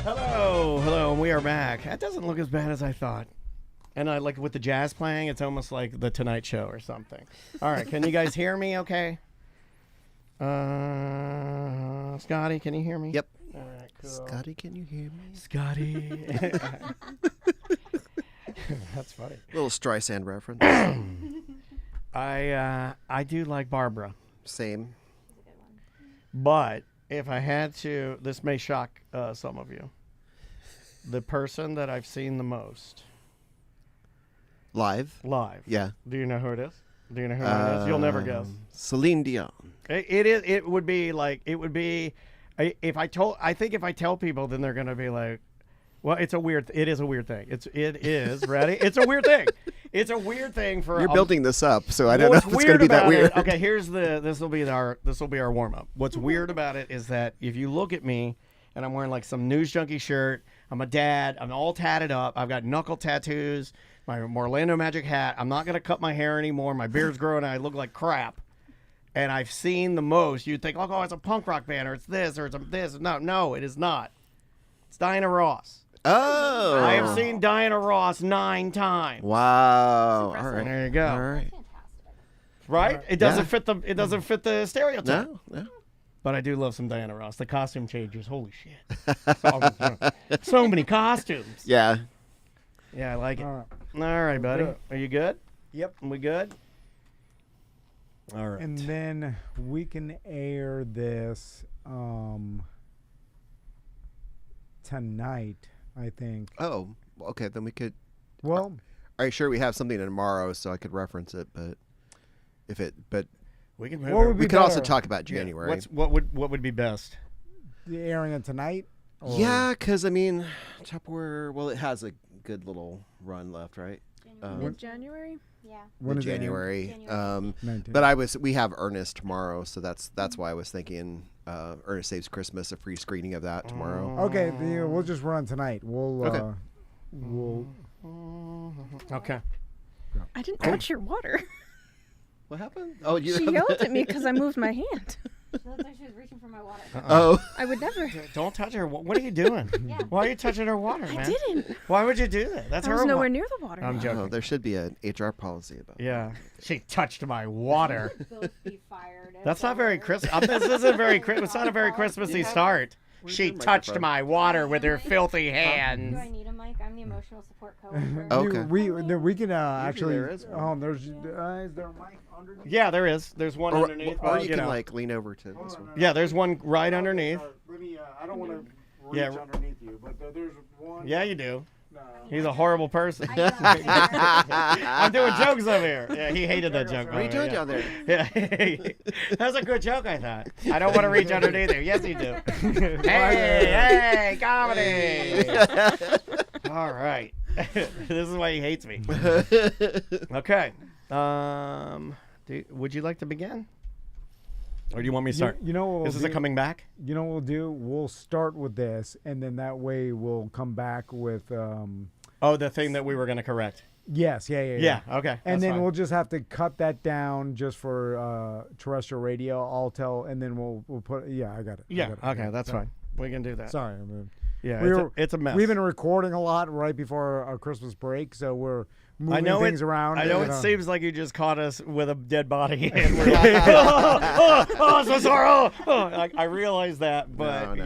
Hello, and we are back. That doesn't look as bad as I thought. And I like with the jazz playing, it's almost like the Tonight Show or something. All right, can you guys hear me okay? Scotty, can you hear me? Yep. All right, cool. Scotty, can you hear me? Scotty. That's funny. Little Streisand reference. I do like Barbara. Same. But if I had to, this may shock some of you. The person that I've seen the most. Live? Yeah. Do you know who it is? Do you know who it is? You'll never guess. Celine Dion. It would be if I tell people, then they're going to be like, well, it is a weird thing. It is ready. It's a weird thing. It's a weird thing for. You're building this up, so I don't know if it's going to be that weird. Okay, this will be our warm up. What's weird about it is that if you look at me, and I'm wearing like some News Junkie shirt, I'm a dad, I'm all tatted up, I've got knuckle tattoos, my Orlando Magic hat, I'm not going to cut my hair anymore, my beard's growing, and I look like crap. And I've seen the most. You'd think, oh, it's a punk rock band, or it's this, or it's this. No, it is not. It's Diana Ross. Oh. I have seen Diana Ross 9 times. Wow. All right. There you go. All right. Right? It doesn't fit the stereotype. No. But I do love some Diana Ross. The costume changes. Holy shit. So many costumes. Yeah. Yeah, I like it. All right, buddy. Are you good? Yep. We good? All right. And then we can air this tonight, I think. Oh, okay. Then we could. Well, are you sure we have something tomorrow so I could reference it? But we can. We could also talk about January. Yeah. What would be best? The airing it tonight. Or? Yeah, because I mean, Tupperware. Well, it has a good little run left, right? Mid-January. Yeah. When January. But we have Ernest tomorrow, so that's why I was thinking Ernest Saves Christmas, a free screening of that tomorrow. Okay, we'll just run tonight. We'll Okay. I didn't touch your water. What happened? Oh, She yelled at me because I moved my hand. She looked like she was reaching for my water. Oh. I would never. Don't touch her. What are you doing? Yeah. Why are you touching her water, man? I didn't. Why would you do that? That's I her. was nowhere near the water. I'm joking. Oh, there should be an HR policy about Yeah. She touched my water. Both be fired. That's not very Christmas. This isn't very Christmas. It's not a very Christmassy start. She touched my water with her filthy hands. Do I need a mic? I'm the emotional support coworker. Okay. We can actually. there is one. Is there a mic underneath? Yeah, there is. There's one underneath. Or but, you can like lean over to this one. Yeah, there's one right underneath. Let me. I don't want to reach underneath you, but there's one. Yeah, you do. No. He's a horrible person. I know. I'm doing jokes over here. Yeah, he hated that joke. What are you doing down there? Yeah, that was a good joke, I thought. I don't want to reach underneath there. Yes, you do. hey, comedy. All right. This is why he hates me. Okay. Would you like to begin? Or do you want me to start? You know what this is coming back? You know what we'll do? We'll start with this, and then that way we'll come back with... Oh, the thing that we were going to correct. Yes, yeah. Yeah, okay. And then fine. we'll just have to cut that down just for terrestrial radio. And then we'll put... Yeah, I got it. Yeah, okay, that's fine. We can do that. Sorry. Yeah, it's a mess. We've been recording a lot right before our Christmas break, so we're moving things around. I know it seems like you just caught us with a dead body. And we're like, oh, so sorry. I realize that, but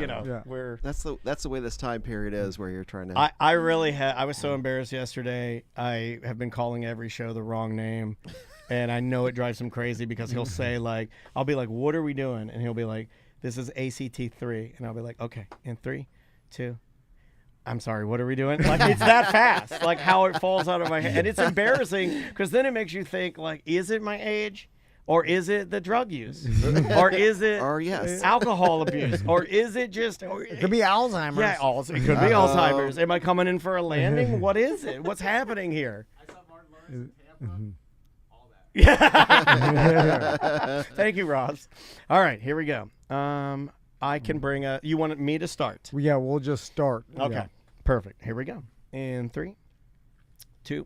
we're... That's the way this time period is, where you're trying to... I really I was so embarrassed yesterday. I have been calling every show the wrong name, and I know it drives him crazy because he'll say, like, I'll be like, what are we doing? And he'll be like, this is ACT3. And I'll be like, okay, in 3, 2... I'm sorry, what are we doing? Like, it's that fast, like how it falls out of my head. And it's embarrassing because then it makes you think, like, is it my age? Or is it the drug use? Or is it alcohol abuse? Or is it just... it could be Alzheimer's. Yeah, it could be Alzheimer's. Am I coming in for a landing? What is it? What's happening here? I saw Martin Lawrence in Tampa. All that. Thank you, Ross. All right, here we go. I can bring you want me to start? Yeah, we'll just start. Okay, yeah. Perfect. Here we go. In 3, 2.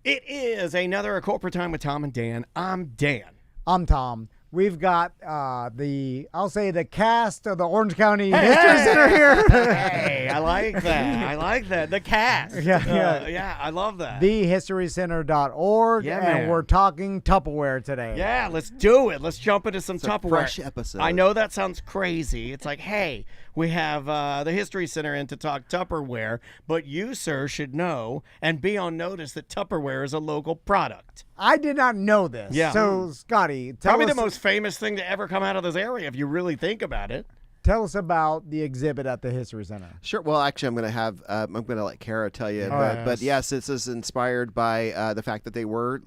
It is another corporate time with Tom and Dan. I'm Dan. I'm Tom. We've got I'll say the cast of the Orange County History Center here. Hey, I like that. I like that. The cast. Yeah. I love that. TheHistoryCenter.org, Yeah, and man. we're talking Tupperware today. Yeah, let's do it. Let's jump into some It's a Tupperware. fresh episode. I know that sounds crazy. It's like, hey, we have the History Center in to talk Tupperware, but you, sir, should know and be on notice that Tupperware is a local product. I did not know this. Yeah. So, Scotty, tell Probably us, the most famous thing to ever come out of this area, if you really think about it. tell us about the exhibit at the History Center. Sure. Well, actually, I'm going to let Kara tell you. But yes, this is inspired by the fact that they were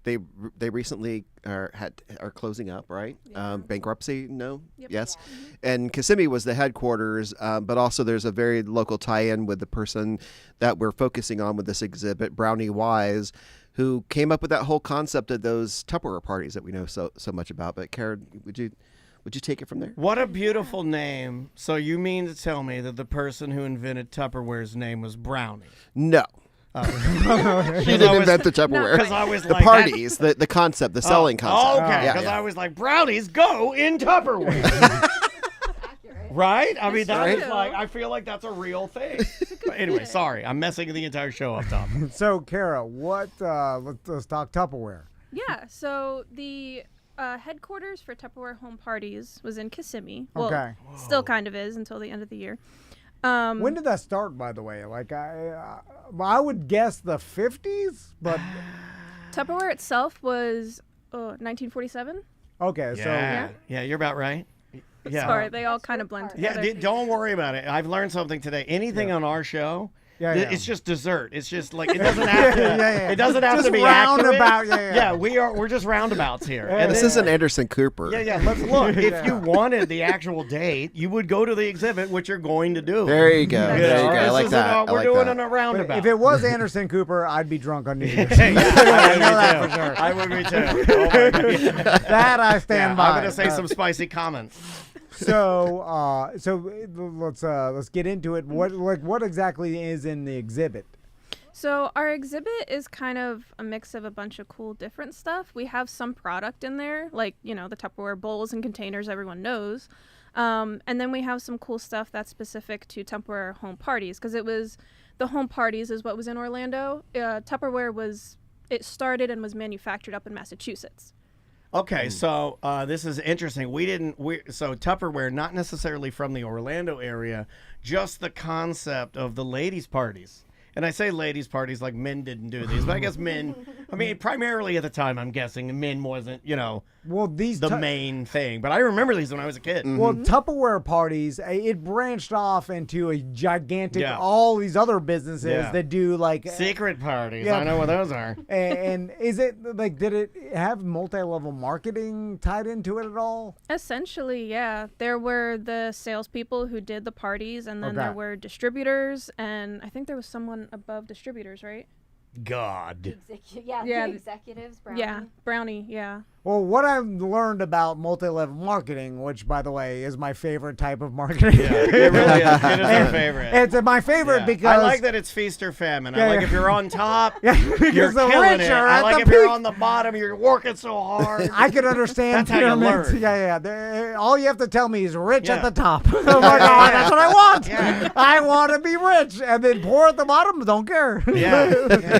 they recently are closing up, right? Bankruptcy? No. Yep. Yes. And Kissimmee was the headquarters, but also there's a very local tie-in with the person that we're focusing on with this exhibit, Brownie Wise, who came up with that whole concept of those Tupperware parties that we know so much about. But Kara, would you take it from there? What a beautiful name. So you mean to tell me that the person who invented Tupperware's name was Brownie? No. She didn't invent the Tupperware. Because I was The like, parties, the concept, the selling concept. Okay, Yeah, because yeah. I was like, brownies go in Tupperware. Accurate. Right? I mean, that That's is true. like, I feel like that's a real thing. But anyway, sorry. I'm messing the entire show up, Tom. So, Kara, let's talk Tupperware. Yeah, so the headquarters for Tupperware Home Parties was in Kissimmee. Well, Okay. still kind of is until the end of the year. When did that start, by the way? Like, I would guess the 50s, but Tupperware itself was 1947. okay, Yeah, you're about right. Yeah. Sorry, they all That's kind your of blend part. Yeah, together. don't worry about it. I've learned something today. Anything on our show, Yeah, yeah. it's just dessert. It's just like it doesn't have to. Yeah. It doesn't have Just to be roundabout, accurate. yeah. We're just roundabouts here. And This then- isn't Anderson Cooper. Yeah. Let's look. If Yeah. you wanted the actual date, you would go to the exhibit, which you're going to do. There you go. You There you go. I This like isn't that. all I we're like doing that. in a but roundabout. if it was Anderson Cooper, I'd be drunk on New Year's. I would know be that too. for sure. I would be too. Oh my God. That I stand by. I'm gonna say some spicy comments. So let's get into it. What exactly is in the exhibit? So our exhibit is kind of a mix of a bunch of cool different stuff. We have some product in there, like, the Tupperware bowls and containers everyone knows. And then we have some cool stuff that's specific to Tupperware home parties, because the home parties is what was in Orlando. Tupperware it started and was manufactured up in Massachusetts. Okay, so this is interesting. So Tupperware, not necessarily from the Orlando area, just the concept of the ladies' parties. And I say ladies' parties like men didn't do these, but I guess men, primarily at the time, I'm guessing men wasn't, Well, these the main thing. But I remember these when I was a kid. Well, Tupperware parties, it branched off into a gigantic, Yeah. all these other businesses Yeah. that do like Secret parties. Yeah. I know what those are. and is it like, did it have multi-level marketing tied into it at all? Essentially, yeah. There were the salespeople who did the parties, and then Okay. there were distributors, and I think there was someone above distributors, right? God. Yeah. The executives, Brownie. Yeah, Brownie, yeah. Well, what I've learned about multi-level marketing, which, by the way, is my favorite type of marketing. Yeah, it really is. It is our favorite. It's my favorite Yeah. because I like that it's feast or famine. I Yeah, like yeah. if you're on top, Yeah, because you're the killing rich it. are I at like the if you're peak. on the bottom, you're working so hard. I can understand That's how you pyramids. learn. Yeah. All you have to tell me is rich Yeah. at the top. Oh my God, that's what I want. Yeah. I want to be rich, and then poor at the bottom. Don't care. Yeah.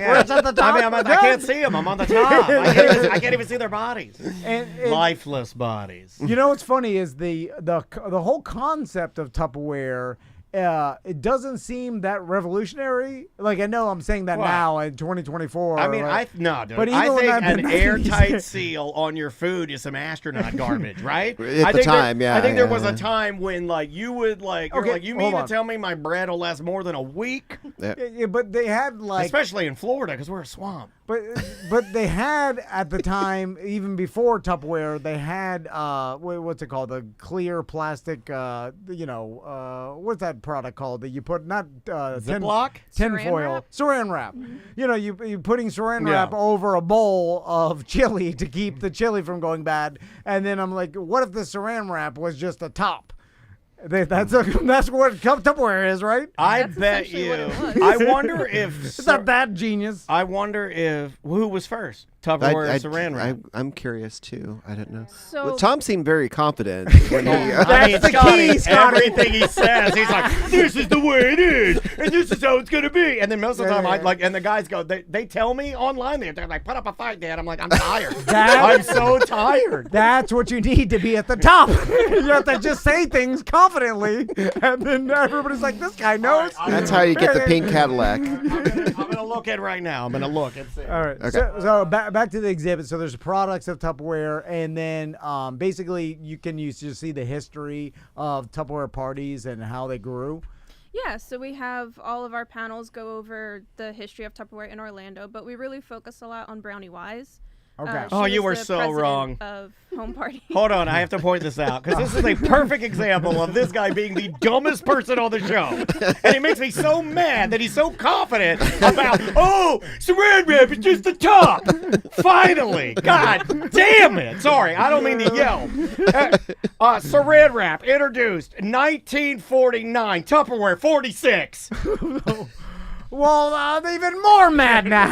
Rich at the top. I can't see them. I'm on the top. I can't even see their bodies. And Lifeless bodies. you know what's funny is the whole concept of Tupperware. It doesn't seem that revolutionary. Like, I know I'm saying that Well, now in 2024. I mean, right? no, dude. But I even when think I've an been- airtight seal on your food is some astronaut garbage, right? At I the think time, yeah, I think there yeah, was yeah. a time when, like, you would, like, you're Okay, like, you hold mean to on. tell me my bread will last more than a week? Yeah, but they had like Especially in Florida, because we're a swamp. But they had at the time, even before Tupperware, they had what's it called? The clear plastic. What's that product called that you put not Ziploc? tin Saran foil, wrap? saran wrap. You putting saran Yeah. wrap over a bowl of chili to keep the chili from going bad. And then I'm like, what if the saran wrap was just a top? That's what Tupperware is, right? I That's bet essentially you. what it was. I wonder if. It's not that genius. I wonder if who was first. Tupperware saran wrap. I'm curious too. I don't know. So Well, Tom seemed very confident when he. I mean, the Scotty, key, Scotty. everything he says, he's like, "This is the way it is, and this is how it's gonna be." And then most of the time, I like, and the guys go, they tell me online, they're like, "Put up a fight, Dad." I'm like, "I'm tired. I'm so tired." That's what you need to be at the top. You have to just say things confidently, and then everybody's like, "This guy knows." That's how you get the pink Cadillac. I'm gonna look at it right now. I'm gonna look and see. All right. Okay. So back to the exhibit. So there's products of Tupperware, and then basically you can just see the history of Tupperware parties and how they grew. yeah, so we have all of our panels go over the history of Tupperware in Orlando, but we really focus a lot on Brownie Wise. Okay. Oh, She you was were the so president wrong. Of Home Party. Hold on, I have to point this out because this is a perfect example of this guy being the dumbest person on the show, and it makes me so mad that he's so confident about. Oh, saran wrap is just the top. Finally, God damn it! Sorry, I don't mean to yell. Saran wrap introduced 1949. Tupperware 46. Well, I'm even more mad now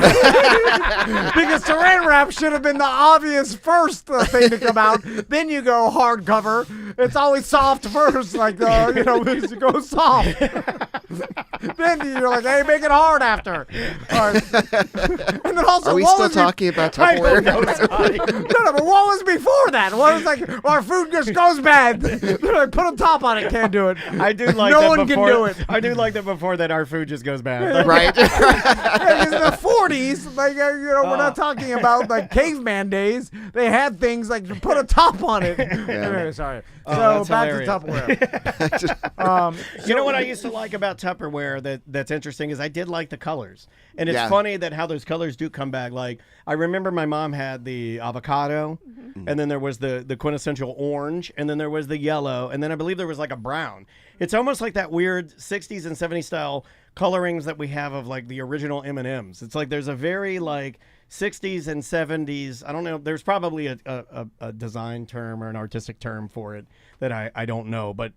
because saran wrap should have been the obvious first thing to come out. Then you go hardcover. It's always soft first, like you go soft. Then you're like, hey, make it hard after. And then also, Are we what still was talking about I don't know, Tupperware? Scotty. No, but what was before that? What was like, our food just goes bad. They're like, put a top on it, can't do it. I do like No that one can before, do it. I do like that before that our food just goes bad. Right. In the 40s, like we're not talking about like caveman days. They had things like put a top on it. Anyway, sorry. So that's back hilarious. to Tupperware. You know what I used to like about Tupperware that's interesting is I did like the colors. And it's Yeah. funny that how those colors do come back. Like, I remember my mom had the avocado, and then there was the quintessential orange, and then there was the yellow, and then I believe there was like a brown. It's almost like that weird 60s and 70s style colorings that we have of like the original M&Ms. It's like there's a very like 60s and 70s. I don't know. There's probably a design term or an artistic term for it that I don't know, but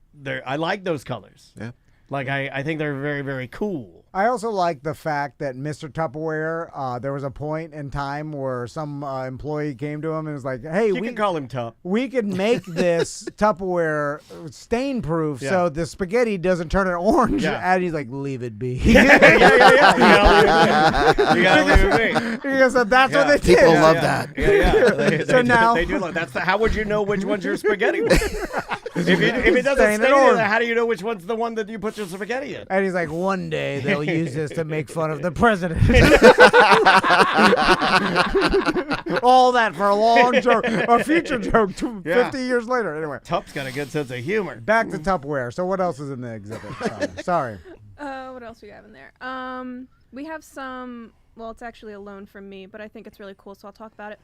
I like those colors. Yeah. Like I think they're very, very cool. I also like the fact that Mr. Tupperware, there was a point in time where some employee came to him and was like, hey, You can call him Tup. we could make this Tupperware stain proof so the spaghetti doesn't turn it orange. Yeah. And he's like, leave it be. Yeah. You gotta leave it be. Because that's what they did. People love that. Yeah. So now- they do love that's how would you know which one's your spaghetti? If it doesn't Stain it stain orange. it, how do you know which one's the one that you put your spaghetti in? And he's like, one day they'll use this to make fun of the president. All that for a long joke, a future joke 50 years later. Anyway, Tup's got a good sense of humor. back to Tupperware. So what else is in the exhibit? Sorry. What else we have in there? We have some. Well, it's actually a loan from me, but I think it's really cool, so I'll talk about it.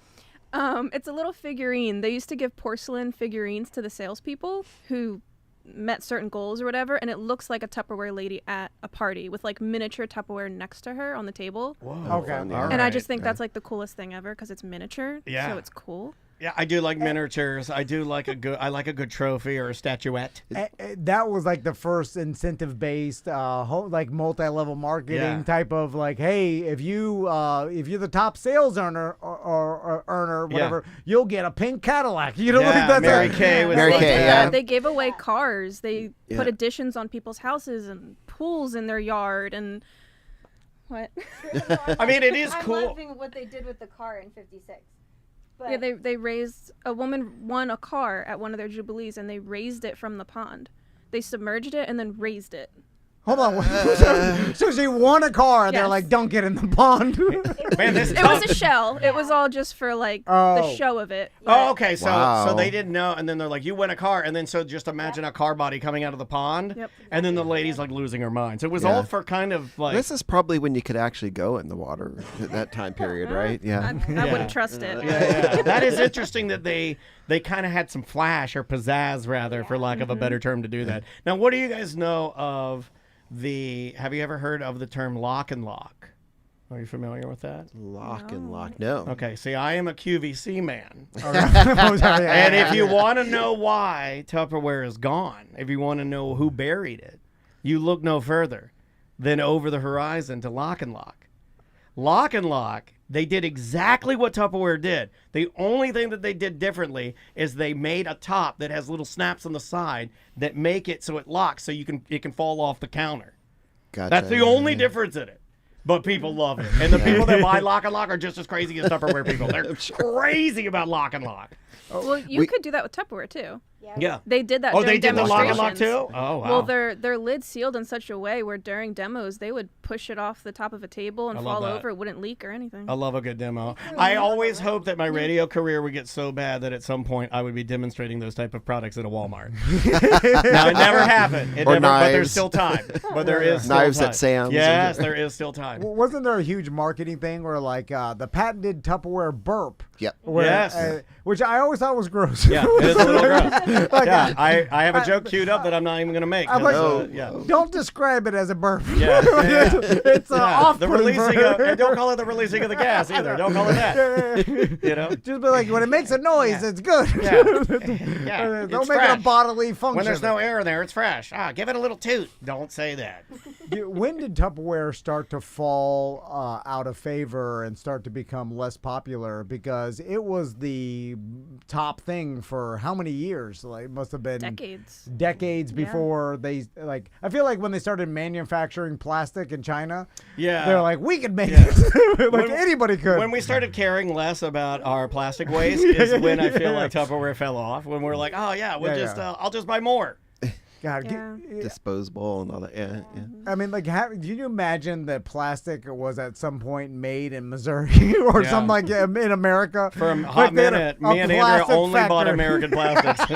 It's a little figurine. They used to give porcelain figurines to the salespeople who met certain goals or whatever, and it looks like a Tupperware lady at a party with like miniature Tupperware next to her on the table. Whoa. Okay. All And I right. just think that's like the coolest thing ever because it's miniature. Yeah. So it's cool. Yeah, I do like miniatures. I like a good trophy or a statuette. That was like the first incentive-based, like multi-level marketing type of like, hey, if you're the top sales earner or earner, whatever, you'll get a pink Cadillac. You know, Yeah, like that's Mary Kay was Mary like Kay, that. yeah. They gave away cars. They Yeah. put additions on people's houses and pools in their yard and what? I mean, it is I'm cool. laughing what they did with the car in '56. But Yeah, they raised a woman won a car at one of their jubilees and they raised it from the pond. They submerged it and then raised it. Hold on. So she won a car, and they're Yes. like, "Don't get in the pond." Man, this It was a shell. It was all just for like Oh. the show of it. Oh, okay. So Wow. so they didn't know, and then they're like, "You win a car," and then so just imagine a car body coming out of the pond, Yep. and then the lady's like losing her mind. So it was Yeah. all for kind of like This is probably when you could actually go in the water at that time period, right? I Yeah. wouldn't trust it. Yeah. That is interesting that they kind of had some flash or pizzazz, rather, for lack of a better term, to do that. Now, what do you guys know of have you ever heard of the term lock and lock? Are you familiar with that? Lock and lock. No. Okay, see, I am a QVC man. And And if you want to know why Tupperware is gone, if you want to know who buried it, you look no further than over the horizon to Lock and Lock. Lock and Lock They did exactly what Tupperware did. The only thing that they did differently is they made a top that has little snaps on the side that make it so it locks, so it can fall off the counter. Gotcha. That's the only difference in it. But people love it. And the people that buy Lock and Lock are just as crazy as Tupperware people. They're crazy about Lock and Lock. Well, you could do that with Tupperware too. Yeah. They did that. Oh, during they did the Lock and Lock demonstrations. too? Oh, wow. Well, their lid's sealed in such a way where during demos they would push it off the top of a table and I love fall that. over. It wouldn't leak or anything. I love a good demo. I always hope that my radio career would get so bad that at some point I would be demonstrating those type of products at a Walmart. Now, it never happened. But there's knives. still time. But there is still Knives time. at Sam's. Yes, there is still time. Well, wasn't there a huge marketing thing where like the patented Tupperware burp? Yep. Where, Yes. which I always thought was gross. Yeah, it is a little gross. Like, Yeah, I have a joke queued up that I'm not even going to make. I'm like, 'cause, yeah. don't describe it as a burp. Yeah. It's Yeah, off-putting. the releasing of, and don't call it the releasing of the gas either. Don't call it that. You know? Just be like, when it makes a noise, it's good. Yeah. Don't It's make it a fresh. bodily function. When there's no air in there, it's fresh. Give it a little toot. Don't say that. When did Tupperware start to fall out of favor and start to become less popular? Because it was the top thing for how many years? Like, it must have been Decades. before they like. I feel like when they started manufacturing plastic in China, Yeah. they're like, we could make Yeah. it. Like When- anybody could. When we started caring less about our plastic waste is when I feel like Tupperware fell off. When we're like, oh yeah, I'll just buy more. God, Yeah. Disposable and all that. Yeah. I mean, like, can you imagine that plastic was at some point made in Missouri or Yeah. something like in America? For a Like, hot they had minute, a me and Andrea plastic only bought factory. American plastics.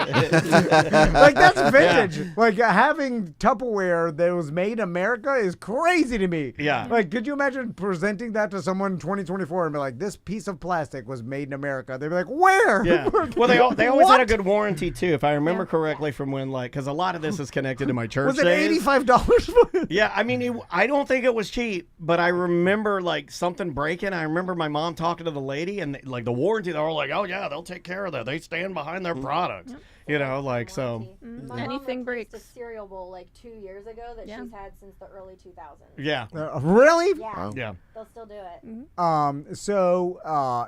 Like, that's vintage. Like, having Tupperware that was made in America is crazy to me. Yeah. Like, could you imagine presenting that to someone in 2024 and be like, this piece of plastic was made in America? They'd be like, where? Yeah. Well, they always had a What? good warranty too, if I remember correctly, from when because a lot of this is connected to my church Was it days. $85? Yeah, I mean, I don't think it was cheap, but I remember like something breaking. I remember my mom talking to the lady, and like the warranty, they were like, "Oh yeah, they'll take care of that. They stand behind their products." You know, like so. My Anything mom replaced breaks. a cereal bowl like 2 years ago that Yeah. she's had since the early 2000s. Yeah, Really? Yeah, Wow. yeah. they'll still do it.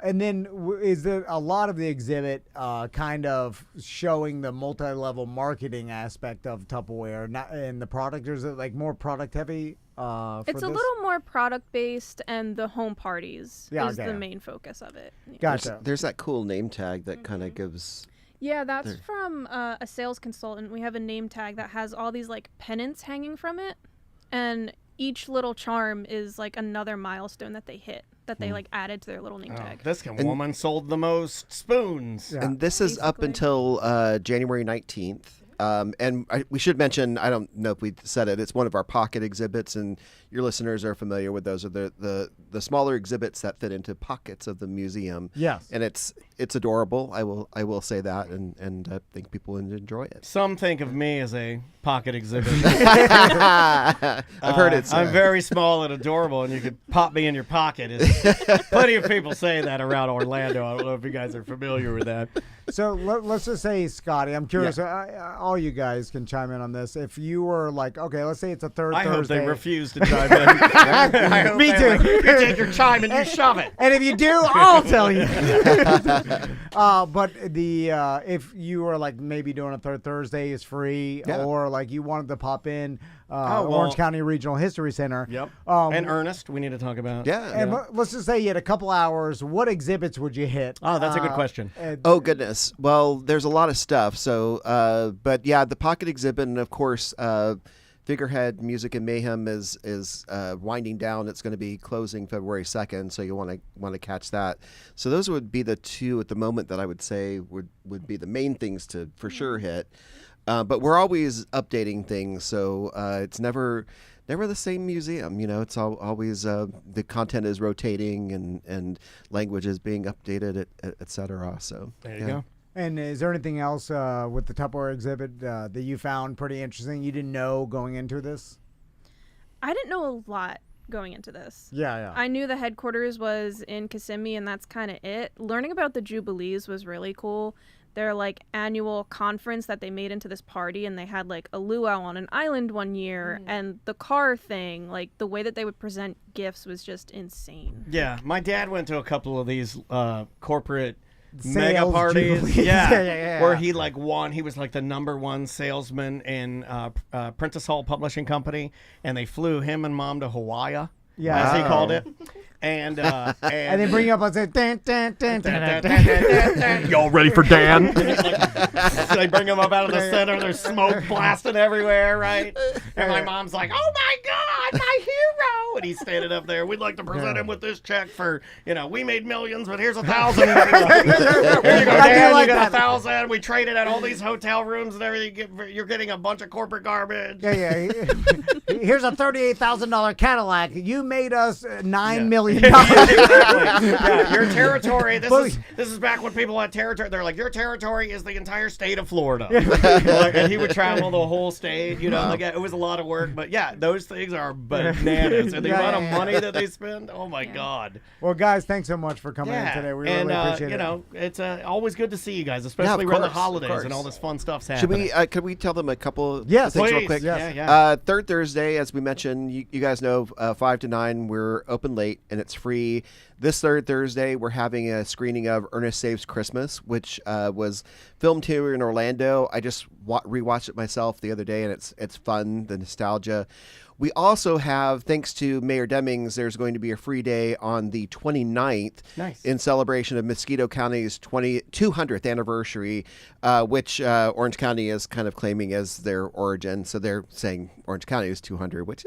And then is there a lot of the exhibit kind of showing the multi-level marketing aspect of Tupperware, not in the product, or is it like more product heavy? For It's a this? little more product based, and the home parties Yeah, is okay. the main focus of it. Yeah. Gotcha. There's that cool name tag that kind of gives. Yeah, that's from a sales consultant. We have a name tag that has all these like pennants hanging from it, and each little charm is like another milestone that they hit, that they like added to their little name Oh, tag. this woman sold the most spoons. Yeah. And this is up Basically. until January 19th. We should mention, I don't know if we said it, it's one of our pocket exhibits, and your listeners are familiar with those. Are the smaller exhibits that fit into pockets of the museum. Yes. And it's adorable. I will say that, and I think people would enjoy it. Some think of me as a pocket exhibit. I've heard it. I'm very small and adorable, and you could pop me in your pocket. Plenty of people say that around Orlando. I don't know if you guys are familiar with that. So let's just say, Scotty, I'm curious. All you guys can chime in on this. If you were like, okay, let's say it's a third I hope Thursday. they refuse to chime in. I hope Me they're too. like, you take your chime and you shove it. And if you do, I'll tell you. But if you were like maybe doing a third Thursday is free, Yeah. or like you wanted to pop in well- Orange County Regional History Center. Yep. Um, And Ernest, we need to talk about. Yeah. And let's just say you had a couple hours. What exhibits would you hit? Oh, that's a good question. Oh goodness. Well, there's a lot of stuff. So, but yeah, the pocket exhibit, and of course, Figurehead Music and Mayhem is winding down. It's going to be closing February 2nd, so you want to catch that. So those would be the two at the moment that I would say would be the main things to for sure hit. But we're always updating things, so it's never the same museum. You know, it's always the content is rotating and language is being updated, et cetera. So There you go. And is there anything else with the Tupperware exhibit that you found pretty interesting? You didn't know going into this? I didn't know a lot going into this. Yeah. I knew the headquarters was in Kissimmee, and that's kind of it. Learning about the Jubilees was really cool. their like annual conference that they made into this party, and they had like a luau on an island one year, and the car thing, like the way that they would present gifts was just insane. Yeah, my dad went to a couple of these corporate mega Sales parties. jubilees. Yeah. Where he like won. He was like the #1 salesman in Prentice Hall Publishing Company, and they flew him and mom to Hawaii. Yeah. As he called it. And And they bring you up and say, dun, dun, dun, dun, dun, dun. y'all ready for Dan? So they bring him up out of the center. There's smoke blasting everywhere, right? And my mom's like, "Oh my God, my hero!" And he's standing up there. We'd like to present him with this check for, we made millions, but here's 1,000. Here you go, Dan. like You got that. 1,000. We traded at all these hotel rooms and everything. You're getting a bunch of corporate garbage. Yeah. Here's a $38,000 Cadillac. You made us $9 million. Exactly. Yeah, your territory. This is back when people had territory. They're like, your territory is the entire state of Florida. And he would travel the whole state. It was a lot of work. But yeah, those things are bananas. And the amount of money that they spend. Oh my God. Well, guys, thanks so much for coming in today. We really appreciate it. It's always good to see you guys, especially around the holidays and all this fun stuff's happening. Could we tell them a couple of Yes, things please. real quick? Yes. Yeah. Third Thursday, as we mentioned, you guys know, 5 to 9, we're open late and it's free. This third Thursday, we're having a screening of Ernest Saves Christmas, which was filmed here in Orlando. I just rewatched it myself the other day, and it's fun, the nostalgia. We also have, thanks to Mayor Demings, there's going to be a free day on the 29th in celebration of Mosquito County's 200th anniversary, which Orange County is kind of claiming as their origin. So they're saying Orange County is 200, which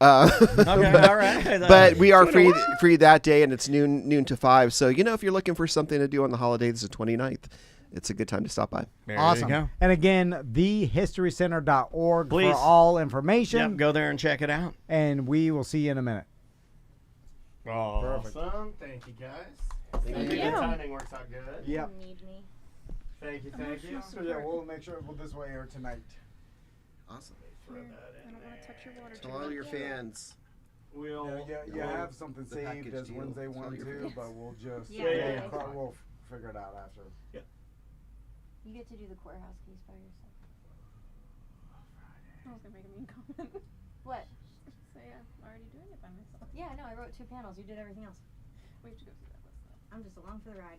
Okay, all right. but we are free that day, and it's noon to 5. So, if you're looking for something to do on the holidays, the 29th, it's a good time to stop by. Awesome. And again, thehistorycenter.org for all information. Yep, go there and check it out. And we will see you in a minute. Awesome. Thank you, guys. Thank you. The timing works out good. Yep. Need me. Thank you. So yeah, we'll make sure this way air tonight. Awesome. Throw that in I don't want to touch your water. Tell all your fans. You have something the saved package as deal. Wednesday Tell 1 your 2, fans. but we'll just Yeah. we'll figure it out after. You get to do the courthouse case by yourself. I was gonna make a mean comment. What? Say I'm already doing it by myself. Yeah, no, I wrote 2 panels. You did everything else. We have to go through that list though. I'm just along for the ride.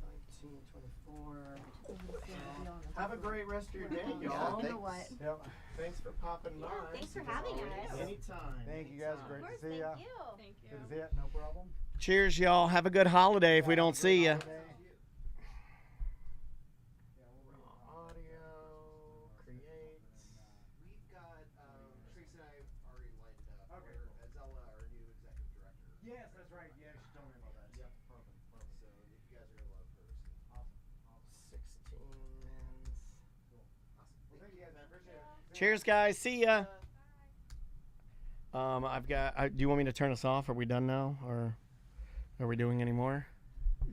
19, 24. Have a great rest of your day, y'all. You know what? Yep. Thanks for popping by. Thanks for having us. Anytime. Thank you guys. Great Of course, to see thank you. you. Thank you. Good to see you. No problem. Cheers, y'all. Have a good holiday if we don't see you. Audio, create. We've got Tracy and I already lined it up. Okay. Zella, our new executive director. Yes, that's right. Yeah, she told me about that. Yep. Perfect. So you guys are gonna love her. 16 mins. Well, thank you guys. I appreciate it. Cheers, guys. See ya. Do you want me to turn us off? Are we done now, or are we doing any more?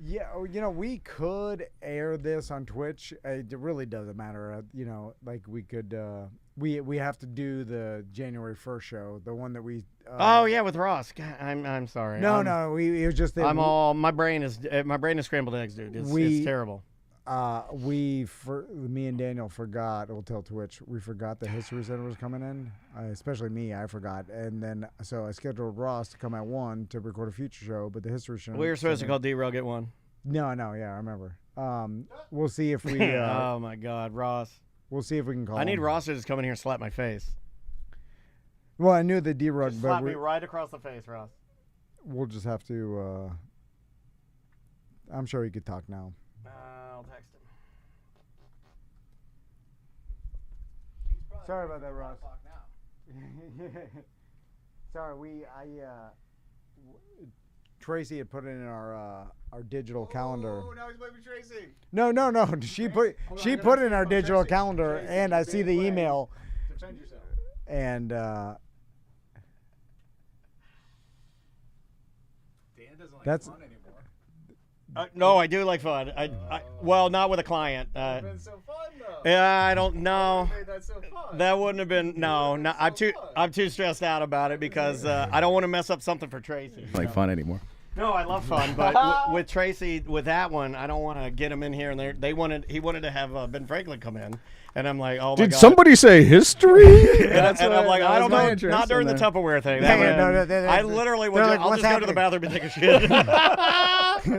Yeah, we could air this on Twitch. It really doesn't matter. Like we could. We have to do the January 1st show, the one that we. Oh yeah, with Ross. God, I'm sorry. No, it was just that. My brain is scrambled eggs, dude. It's terrible. Me and Daniel forgot. We'll tell Twitch. We forgot the History Center was coming in. Especially me, I forgot. And then so I scheduled Ross to come at 1 to record a future show, but the History Center. We were supposed to call D-Rug at 1. No, yeah, I remember. We'll see if we. Oh my God, Ross. We'll see if we can call. I need him. Ross to just come in here and slap my face. Well, I knew the D-Rug, Just but slap me right across the face, Ross. we'll just have to. I'm sure he could talk now. I'll text him. Sorry about that, Ross. Sorry, Tracy had put it in our digital calendar. Oh, now he's blaming Tracy. No. She put it in our digital calendar, and I see the email. Defend yourself. And Dan doesn't like That's- fun anymore. No, I do like fun. Well, not with a client. so fun though. Yeah, I don't know. Made that so fun. That wouldn't have been. No, no. I'm too stressed out about it because I don't want to mess up something for Tracy. Like fun anymore. No, I love fun, but with Tracy, with that one, I don't want to get him in here. And he wanted to have Ben Franklin come in, and I'm like, oh my Did god. somebody say history? And I'm like, I don't know, not during the Tupperware thing. I literally would. like, I'll "What's just go to the bathroom and take a shit.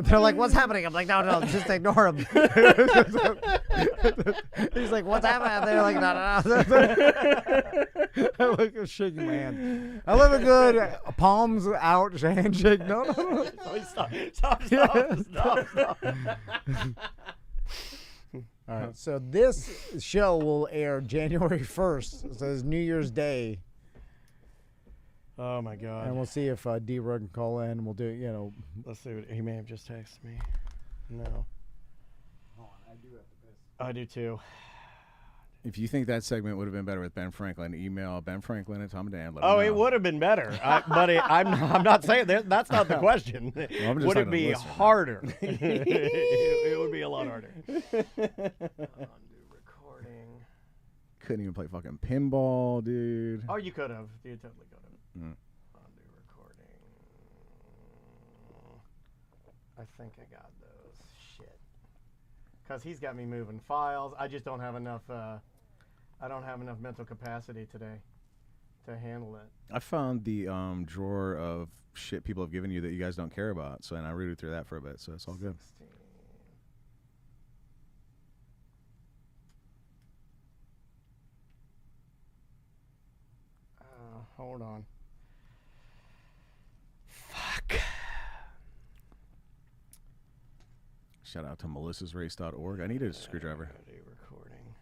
They're like, what's happening? I'm like, no, just ignore him. He's like, what's happening? They're like, no. I look at shaking my hand. I live a good palms out handshake. No. Stop. All right. So this show will air January 1st. So it's New Year's Day. Oh my god. And we'll see if D-Rug can call in. We'll do, Let's see what he may have just texted me. No. I do too. If you think that segment would have been better with Ben Franklin, email Ben Franklin and Tom and Dan. Oh, it would have been better, buddy. I'm not saying that's not the question. Well, would it be harder? It would be a lot harder. Undo recording. Couldn't even play fucking pinball, dude. Oh, you could have. You totally could have. Undo recording. I think I got those. Shit. Because he's got me moving files. I just don't have enough. I don't have enough mental capacity today to handle it. I found the drawer of shit people have given you that you guys don't care about. And I rooted through that for a bit, so it's all good. 16. Hold on. Fuck. Shout out to melissasrace.org. I needed a screwdriver. Recording.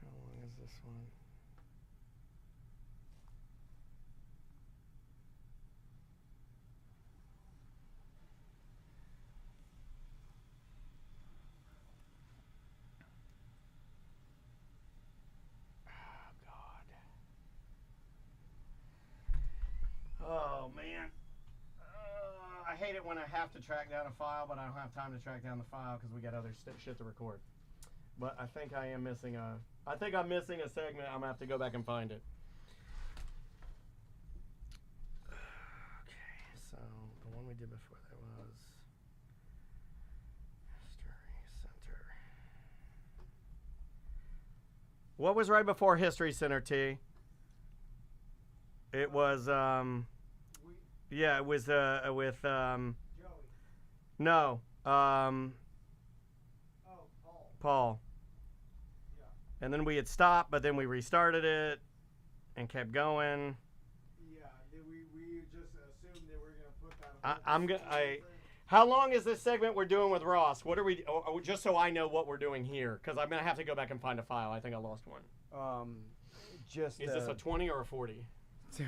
How long is this one? Oh, man. I hate it when I have to track down a file, but I don't have time to track down the file because we got other shit to record. But I think I'm missing a segment. I'm going to have to go back and find it. Okay, so the one we did before that was History Center. What was right before History Center, T? It was, yeah, it was with, Joey. no, Paul. Paul. Yeah. And then we had stopped, but then we restarted it and kept going. Yeah, we just assumed that we're going to put that on. How long is this segment we're doing with Ross? What are we, just so I know what we're doing here, because I'm going to have to go back and find a file. I think I lost one. Is this a 20 or a 40?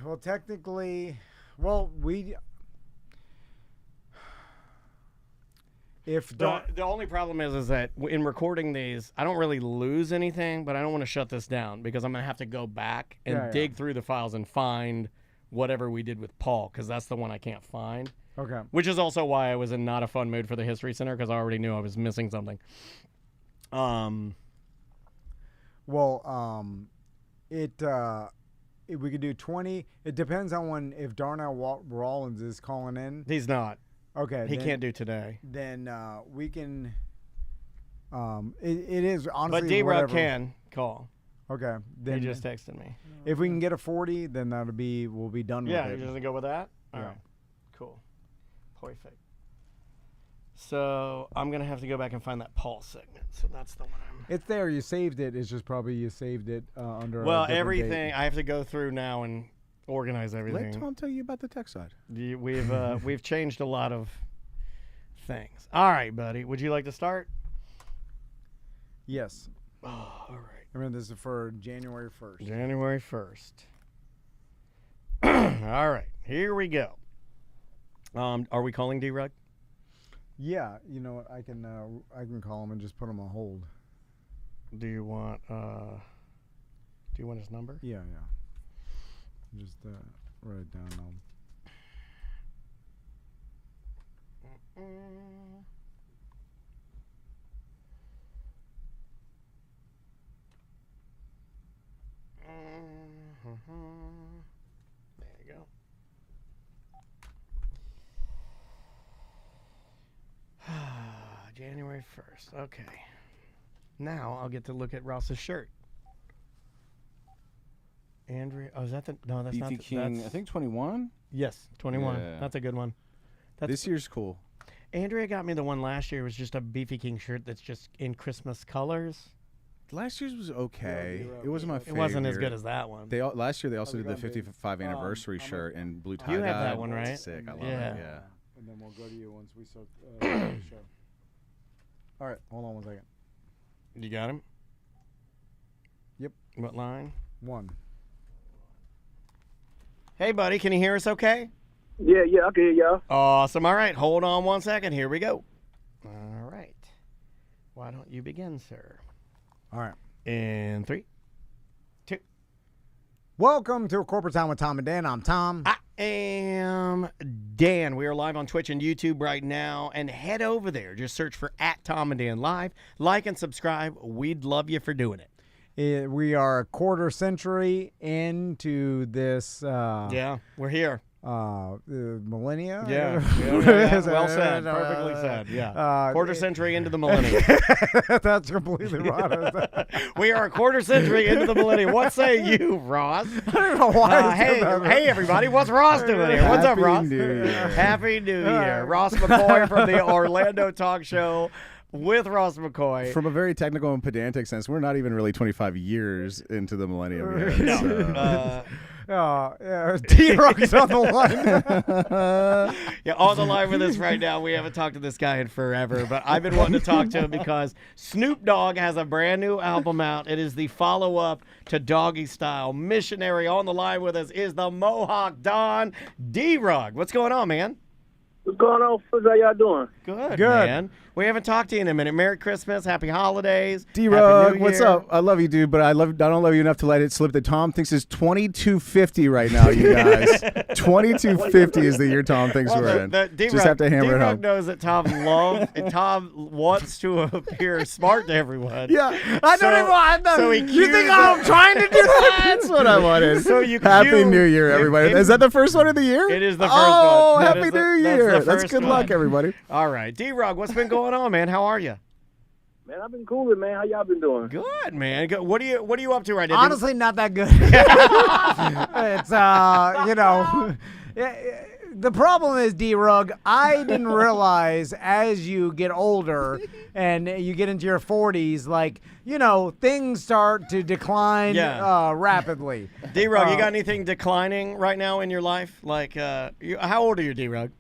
Well, technically, The only problem is that in recording these, I don't really lose anything, but I don't want to shut this down because I'm going to have to go back and dig through the files and find whatever we did with Paul, because that's the one I can't find. Okay. Which is also why I was in not a fun mood for the History Center, because I already knew I was missing something. We could do 20. It depends on if Darnell Rollins is calling in. He's not. Okay. He can't do today. Then we can. It is honestly. But D-Rock can call. Okay. Then He just texted me. If we can get a 40, then we'll be done with Yeah, it. you're just gonna go with that? All right. Cool. Perfect. So I'm gonna have to go back and find that Paul segment. So that's the one It's there. You saved it. It's just probably you saved it under. Well, a different everything date. I have to go through now and organize everything. Let Tom tell you about the tech side. We've changed a lot of things. All right, buddy. Would you like to start? Yes. Oh, all right. Remember, this is for January 1st. January 1st. All right. Here we go. Are we calling D-Rug? Yeah, you know what? I can call him and just put him on hold. Do you want his number? Yeah. Just write it down. There you go. January 1st. Okay. Now I'll get to look at Ross's shirt. Andrea. Oh, is that the? No, that's not. BT King. That's, I think 21. yes, 21. Yeah. That's a good one. This year's cool. Andrea got me the one last year. It was just a Beefy King shirt that's just in Christmas colors. Last year's was okay. It wasn't my It favorite. wasn't as good as that one. Last year they also did the 55 anniversary shirt in blue tie. You have dye. that one, right? It's sick. I love Yeah. it. Yeah. And then we'll go to you once we start the show. All right, hold on one second. You got him? Yep. What line? 1. Hey, buddy, can you hear us okay? Yeah, I can hear y'all. Awesome. All right, hold on one second. Here we go. All right. Why don't you begin, sir? All right. In 3, 2. Welcome to Corporate Time with Tom and Dan. I'm Tom. I am Dan. We are live on Twitch and YouTube right now. And head over there. Just search for @TomandDan Live. Like and subscribe. We'd love you for doing it. We are a quarter century into this Yeah, we're here. millennia. Yeah. Well said. Perfectly said. Yeah. Quarter century into the millennium. That's completely right. We are a quarter century into the millennium. What say you, Ross? I don't know why. Hey, everybody. What's Ross doing here? What's up, Happy Ross? New Year. Happy New Year. Ross McCoy from the Orlando Talk Show with Ross McCoy. From a very technical and pedantic sense, we're not even really 25 years into the millennium yet. No. So. Yeah, D-Rock's on the line. Yeah, on the line with us right now. We haven't talked to this guy in forever, but I've been wanting to talk to him because Snoop Dogg has a brand new album out. It is the follow-up to Doggy Style. Missionary on the line with us is the Mohawk Don D-Rug. What's going on, man? What's going on, fellas? How y'all doing? Good, Good. man. We haven't talked to you in a minute. Merry Christmas, Happy Holidays, Happy D-Rug, New what's Year. up? I love you, dude, but I don't love you enough to let it slip that Tom thinks is 2250 right now, you guys. 2250 is the year Tom thinks we're in. Just have to hammer it D-Rug home. knows that Tom loves and Tom wants to appear smart to everyone. Yeah, I don't even want so he You think cues I'm trying to do that? that's what I wanted. So you Happy cue- New Year, everybody. Is that the first one of the year? It is the first oh, one. That Happy is the- New that's Year. the That's first good one. luck, everybody. All right. D-Rug, what's been going on, man? How are you? Man, I've been coolin', man. How y'all been doing? Good, man. Good. What are you up to right now? Honestly, not that good. It's the problem is, D-Rug, I didn't realize as you get older and you get into your 40s, things start to decline rapidly. D-Rug, you got anything declining right now in your life? Like, how old are you, D-Rug?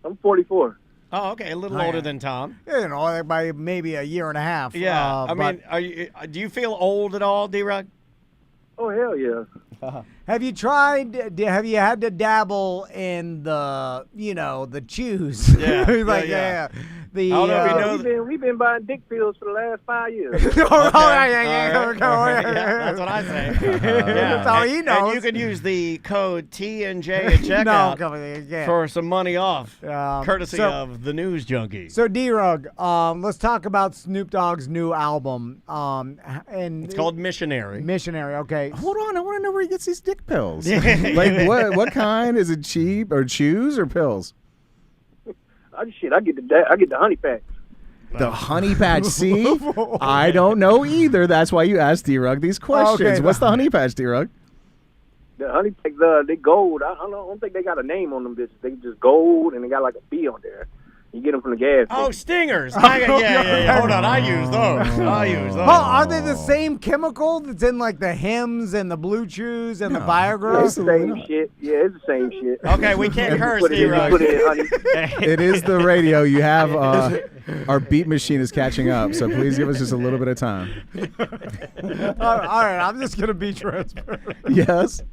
I'm 44. Oh, okay, a little older than Tom. By maybe a year and a half. Yeah, do you feel old at all, D-Rug? Oh, hell yeah. Have you tried? Have you had to dabble in the chews? Yeah, yeah. I don't know if you know We've been buying dick pills for the last 5 years. That's what I say. That's all he knows. And you can use the code TNJ at checkout for some money off, courtesy of the News Junkie. So D-Rug, let's talk about Snoop Dogg's new album. And It's called Missionary. Missionary. Okay. Hold on, I want to know where he gets these dick pills. Like what kind? Is it cheap or chews or pills? I get the honey packs. The honey patch. See, I don't know either. That's why you asked D-Rug these questions. Okay. What's the honey patch, D-Rug? The honey packs, they gold. I don't think they got a name on them bitches. They just gold and they got like a B on there. You get them from the gas Oh, station. stingers. Yeah. Hold on. I use those. Oh, are they the same chemical that's in like the Hims and the Blue Chews and the Viagra? It's the same shit. Yeah, it's the same shit. Okay, we can't curse, Put it in, D-Rug. put it in, honey. It is the radio. You have our beat machine is catching up, so please give us just a little bit of time. All right, I'm just gonna be transparent. Yes.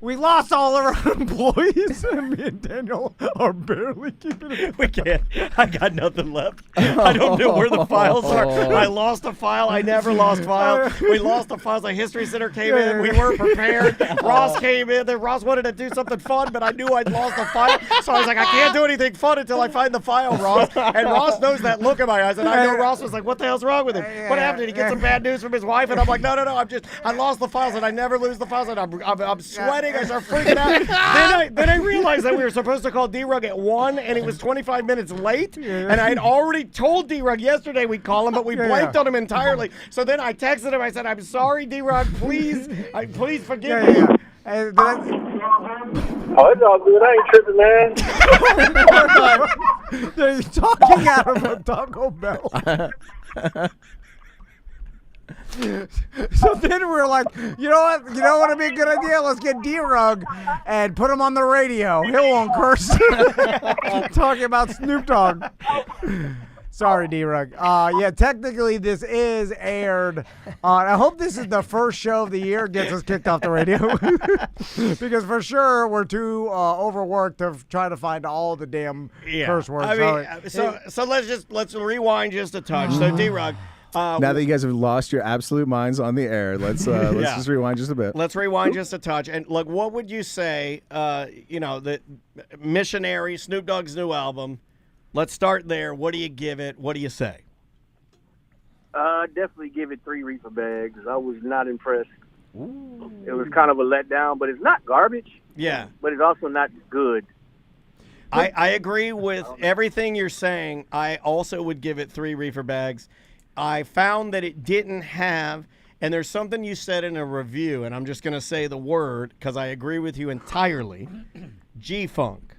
We lost all of our employees, and me and Daniel are barely keeping it. We can't. I got nothing left. I don't know where the files are. I lost a file. I never lost files. We lost the files. The History Center came in. We weren't prepared. Ross came in. Then Ross wanted to do something fun, but I knew I'd lost the file. So I was like, I can't do anything fun until I find the file, Ross. And Ross knows that look in my eyes. And I know Ross was like, what the hell's wrong with him? What happened? Did he get some bad news from his wife? And I'm like, no. I lost the files, and I never lose the files. And I'm sweating. I start freaking out. Then I realized that we were supposed to call D-Rug at 1, and he was 25 minutes late. And I had already told D-Rug yesterday we'd call him, but we blanked on him entirely. So then I texted him. I said, I'm sorry, D-Rug. Please forgive me. And Oh, it's all good. I ain't tripping, man. they're talking out of a Taco Bell. So then we were like, you know what? You know what would be a good idea? Let's get D-Rug and put him on the radio. He won't curse. Talking about Snoop Dogg. Sorry, D-Rug. Yeah, technically this is aired. I hope this is the first show of the year gets us kicked off the radio. Because for sure we're too overworked to try to find all the damn curse words. I mean, so let's rewind just a touch. So D-Rug. Now that you guys have lost your absolute minds on the air, let's just rewind just a bit. Let's rewind just a touch. And look, what would you say, the Missionary, Snoop Dogg's new album, let's start there. What do you give it? What do you say? Definitely give it 3 reefer bags. I was not impressed. Ooh. It was kind of a letdown, but it's not garbage. Yeah. But it's also not good. I agree with everything you're saying. I also would give it 3 reefer bags. I found that it didn't have, and there's something you said in a review, and I'm just going to say the word because I agree with you entirely, G-Funk.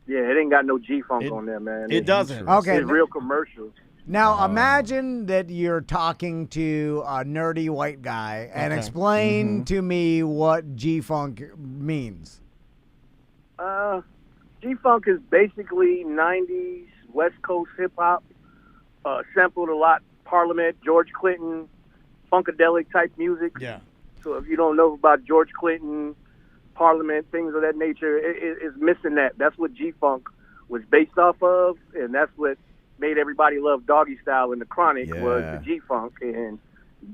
Yeah, it ain't got no G-Funk on there, man. It doesn't. Okay. It's real commercial. Now, imagine that you're talking to a nerdy white guy and explain to me what G-Funk means. G-Funk is basically 90s West Coast hip-hop. Sampled a lot, Parliament, George Clinton, Funkadelic type music. Yeah. So if you don't know about George Clinton, Parliament, things of that nature, it's missing that. That's what G-Funk was based off of, and that's what made everybody love Doggy Style and The Chronic was the G-Funk. And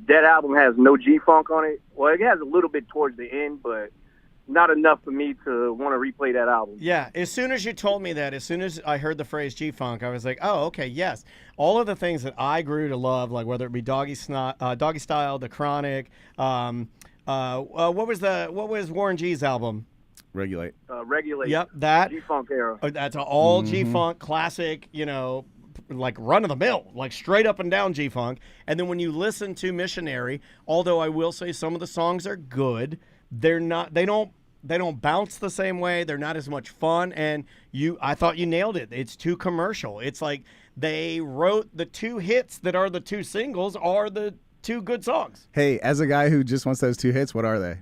that album has no G-Funk on it. Well, it has a little bit towards the end, but not enough for me to want to replay that album. Yeah, as soon as you told me that, as soon as I heard the phrase G-Funk, I was like, oh, okay, yes. All of the things that I grew to love, like whether it be Doggy Style, The Chronic, what was Warren G's album? Regulate. Regulate. Yep, that. G-Funk era. That's all G-Funk, classic, like run-of-the-mill, like straight up and down G-Funk. And then when you listen to Missionary, although I will say some of the songs are good, they don't bounce the same way. They're not as much fun. And I thought you nailed it. It's too commercial. It's like they wrote the 2 hits that are the 2 singles are the 2 good songs. Hey, as a guy who just wants those 2 hits, what are they?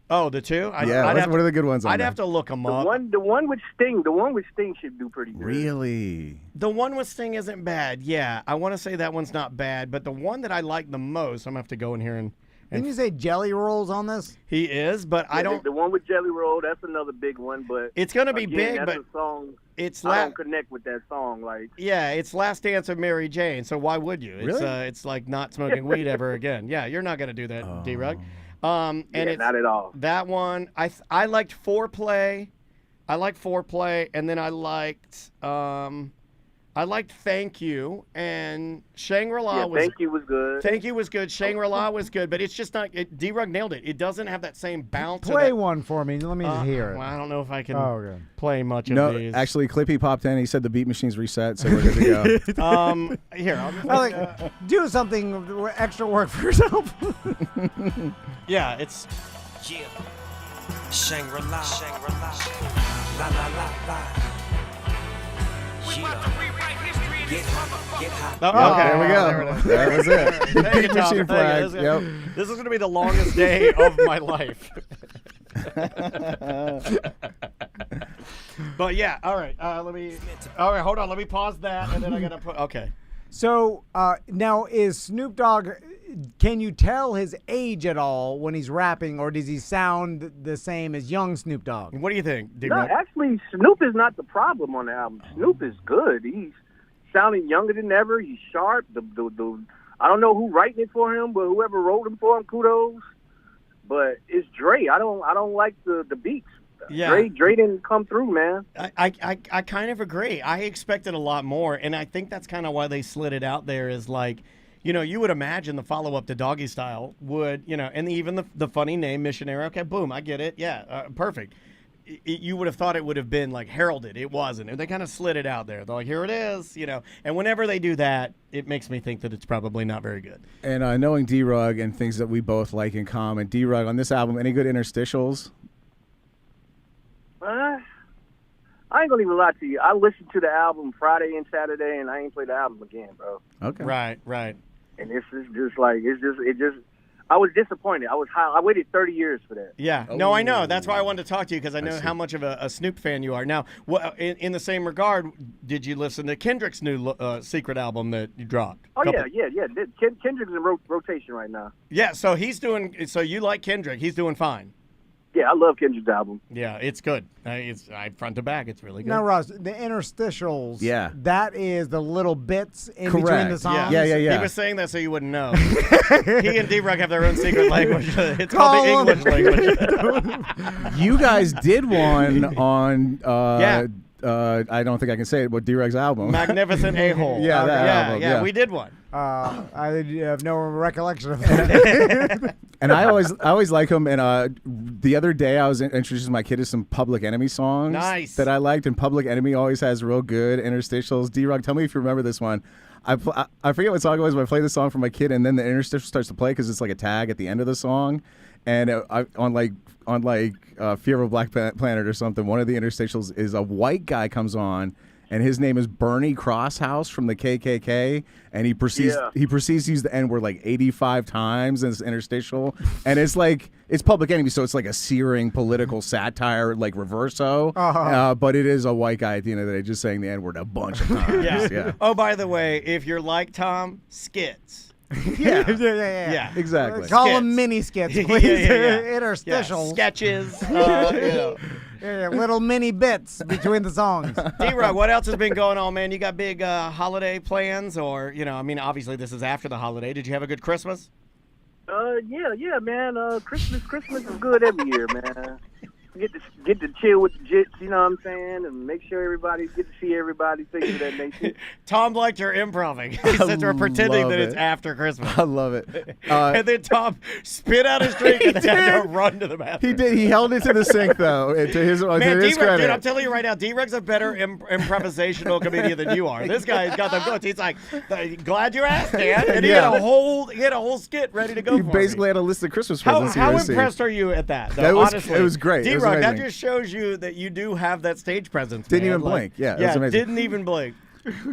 Oh, the 2? What are the good ones on I'd there? have to look them up. The one with Sting. The one with Sting should do pretty good. Really? The one with Sting isn't bad. Yeah, I want to say that one's not bad. But the one that I like the most, I'm going to have to go in here and Didn't you say Jelly Rolls on this? He is, but I don't. The one with Jelly Roll, that's another big one, but it's gonna be big. That's but a song. I don't connect with that song, like. Yeah, it's Last Dance of Mary Jane. So why would you? Really? It's like not smoking weed ever again. Yeah, you're not gonna do that, D-Rug. And it's not at all. That one, I liked Foreplay. I liked Foreplay, and then I liked Thank You, and Shangri-La was. Thank You was good. Thank You was good. Shangri-La was good, but it's just not. D-Rug nailed it. It doesn't have that same bounce. Play one for me. Let me just hear it. Well, I don't know if I can play much of these. No, actually, Clippy popped in. He said the beat machine's reset, so we're good to go. Here, I'll do something extra work for yourself. Yeah, it's. Yeah. Shangri-La. Shangri-La. La la la la. Get hot. Okay, there we go. That was it. Beat machine flag. Yep. This is going to be the longest day of my life. But yeah, all right. Hold on. Let me pause that, and then I got to put. Okay. So now is Snoop Dogg? can you tell his age at all when he's rapping, or does he sound the same as young Snoop Dogg? What do you think, No, actually, Snoop is not the problem on the album. Snoop is good. He's sounding younger than ever. He's sharp. I don't know who writing it for him, but whoever wrote him for him, kudos. But it's Dre. I don't like the beats. Yeah. Dre didn't come through, man. I kind of agree. I expected a lot more, and I think that's kind of why they slid it out there is like, you know, you would imagine the follow-up to Doggy Style would, you know, and even the funny name, Missionary, okay, boom, I get it. Yeah, perfect. You would have thought it would have been, like, heralded. It wasn't. And they kind of slid it out there. They're like, here it is, you know. And whenever they do that, it makes me think that it's probably not very good. And knowing D-Rug and things that we both like in common, D-Rug, on this album, any good interstitials? I ain't gonna even lie to you. I listened to the album Friday and Saturday, and I ain't played the album again, bro. Okay. Right. And it's just like I was disappointed. I waited 30 years for that. Yeah. No, I know. That's why I wanted to talk to you because I know how much of a Snoop fan you are. Now, in the same regard, did you listen to Kendrick's new secret album that you dropped? Oh yeah. Kendrick's in rotation right now. Yeah. So he's doing. So you like Kendrick? He's doing fine. Yeah, I love Kendrick's album. Yeah, it's good. It's front to back. It's really good. Now, Ross, the interstitials. Yeah. That is the little bits in between the songs. Yeah. He was saying that so you wouldn't know. He and D-Rug have their own secret language. It's called the English language. You guys did one on. I don't think I can say it, but D-Rug's album. Magnificent A-hole. Yeah, that album. Yeah, we did one. I have no recollection of that. And I always like him. And the other day I was introducing my kid to some Public Enemy songs that I liked. And Public Enemy always has real good interstitials. D-Rug, tell me if you remember this one. I forget what song it was, but I play the song for my kid, and then the interstitial starts to play because it's like a tag at the end of the song. And on Fear of a Black Planet or something, one of the interstitials is a white guy comes on, and his name is Bernie Crosshouse from the KKK, and he proceeds to use the N word like 85 times in this interstitial, and it's like it's Public Enemy, so it's like a searing political satire, like reverso, but it is a white guy at the end of the day just saying the N word a bunch of times. Yeah. Oh, by the way, if you're like Tom, skits. Yeah, exactly. Call them mini skits, please. Interstitials. Sketches. Little mini bits between the songs. D-Rug, what else has been going on, man? You got big holiday plans, or obviously this is after the holiday. Did you have a good Christmas? Yeah, man. Christmas is good every year, man. Get to chill with the jits, you know what I'm saying, and make sure everybody get to see everybody, things of that nature. Tom liked your improving. He said we're pretending that it's after Christmas. I love it. And then Tom spit out his drink and had to run to the bathroom. He did. He held it to the sink, though. To his credit. Dude, I'm telling you right now, D-Rug's a better improvisational comedian than you are. This guy's got the goods. He's like, glad you asked, Dan. And he had a whole skit ready to go. He basically had a list of Christmas presents. How impressed are you at that? Though, honestly, it was great. That just shows you that you do have that stage presence. Didn't even blink. Yeah, it was amazing. Didn't even blink.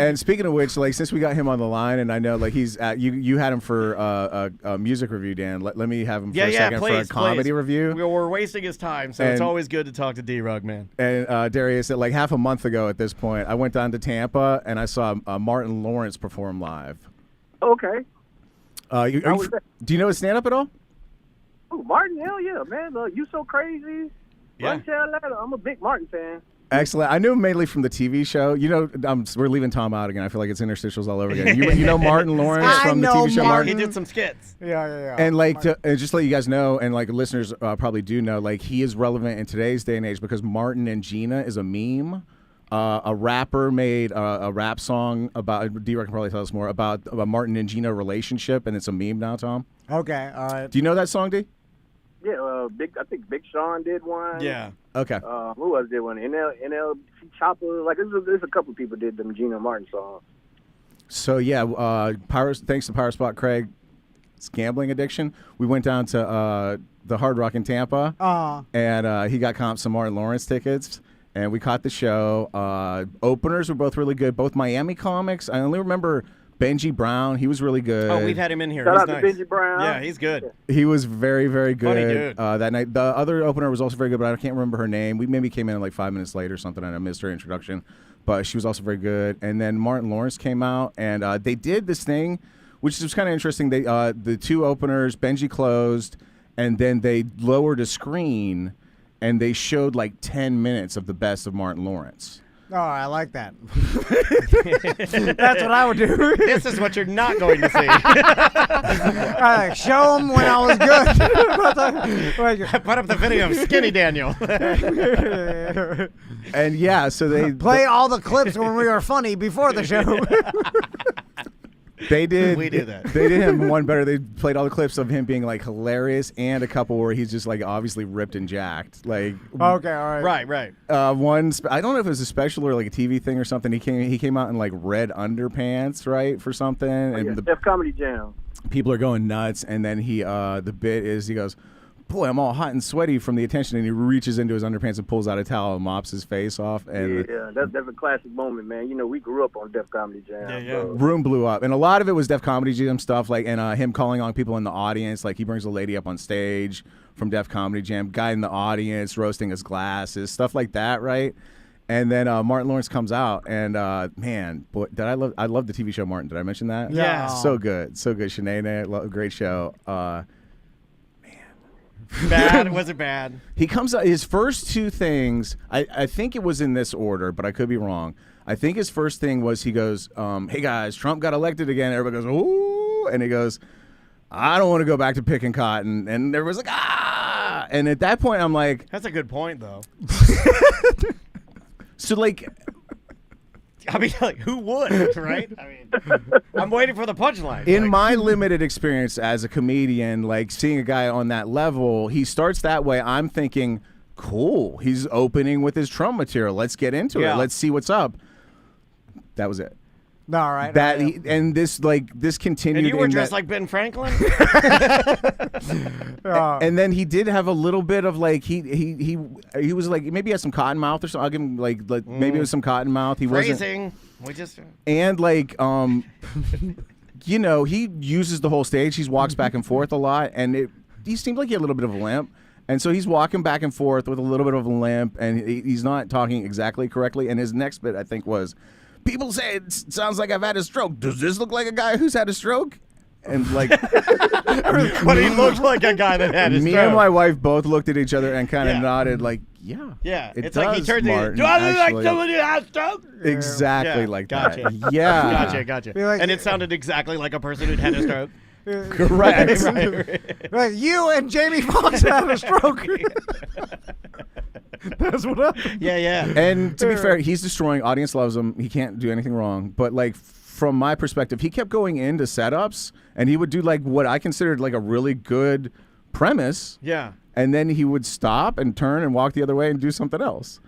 And speaking of which, like since we got him on the line, and I know like he's you had him for a music review, Dan. Let me have him for a second for a comedy review. We're wasting his time, so it's always good to talk to D-Rug, man. And Darius, like half a month ago at this point, I went down to Tampa and I saw Martin Lawrence perform live. Okay. Do you know his stand-up at all? Oh, Martin, hell yeah, man. You So Crazy. Yeah. I'm a big Martin fan. Excellent. I knew him mainly from the TV show. We're leaving Tom out again. I feel like it's interstitials all over again. You know Martin Lawrence from the TV show Martin? He did some skits. Yeah. And like, just to let you guys know, and like listeners probably do know, like he is relevant in today's day and age because Martin and Gina is a meme. A rapper made a rap song about, D-Rug can probably tell us more, about a Martin and Gina relationship, and it's a meme now, Tom. Okay, all right. Do you know that song, D? Yeah, I think Big Sean did one. Yeah. Okay. Who else did one? NLC Chopper. Like there's a couple people did them Gina Martin songs. So yeah, thanks to Power Spot Craig's gambling addiction, we went down to the Hard Rock in Tampa, and he got some Martin Lawrence tickets, and we caught the show. Openers were both really good. Both Miami comics. I only remember Benji Brown, he was really good. Oh, we've had him in here. Shout he's out nice. to Benji Brown. Yeah, he's good. He was very, very good. Funny dude. That night. The other opener was also very good, but I can't remember her name. We maybe came in like 5 minutes late or something, and I missed her introduction. But she was also very good. And then Martin Lawrence came out, and they did this thing which is kind of interesting. They the two openers, Benji closed, and then they lowered a screen, and they showed like 10 minutes of the best of Martin Lawrence. Oh, I like that. That's what I would do. This is what you're not going to see. I show them when I was good. Put up the video of Skinny Daniel. And yeah, so they play all the clips when we were funny before the show. They did. We do that. They did him one better. They played all the clips of him being like hilarious, and a couple where he's just like obviously ripped and jacked. Like okay, all right, right. One, I don't know if it was a special or like a TV thing or something. He came out in like red underpants, right, for something. And the Def Comedy Jam. People are going nuts, and then the bit is he goes, boy, I'm all hot and sweaty from the attention, and he reaches into his underpants and pulls out a towel and mops his face off. And yeah, that's a classic moment, man. You know, we grew up on Def Comedy Jam. Yeah. So. Room blew up, and a lot of it was Def Comedy Jam stuff, like and him calling on people in the audience. Like he brings a lady up on stage from Def Comedy Jam, guy in the audience roasting his glasses, stuff like that, right? And then Martin Lawrence comes out, and man, boy, I love the TV show Martin. Did I mention that? Yeah. So good. Shanae, great show. Bad? Was it bad? He comes out, his first two things, I think it was in this order, but I could be wrong. I think his first thing was he goes, hey guys, Trump got elected again. Everybody goes, ooh. And he goes, I don't want to go back to picking cotton. And everyone's like, ah. And at that point, I'm like. That's a good point, though. So, like. I mean, like, who would, right? I mean, I'm waiting for the punchline. In my limited experience as a comedian, like seeing a guy on that level, he starts that way. I'm thinking, cool. He's opening with his Trump material. Let's get into it. Let's see what's up. That was it. All right. And this continued. And you were dressed like Ben Franklin. And then he did have a little bit of like he was like maybe he had some cotton mouth or something. I'll give him like maybe it was some cotton mouth. He Phrasing. And like you know, he uses the whole stage. He walks back and forth a lot, and he seemed like he had a little bit of a limp. And so he's walking back and forth with a little bit of a limp, and he's not talking exactly correctly. And his next bit, I think, was, people say it sounds like I've had a stroke. Does this look like a guy who's had a stroke? And like, but he looked like a guy that had a stroke. Me and my wife both looked at each other and kind of nodded, like, yeah. It's like he turned to, do I look like somebody who has a stroke? Exactly like gotcha. that. Yeah. Gotcha. Like, and it soundted exactly like a person who'd had a stroke. Correct. right. Like, you and Jamie Foxx had a stroke. That's what happened. Yeah. And to be fair, he's destroying. Audience loves him. He can't do anything wrong. But like from my perspective, he kept going into setups, and he would do like what I considered like a really good premise. Yeah. And then he would stop and turn and walk the other way and do something else.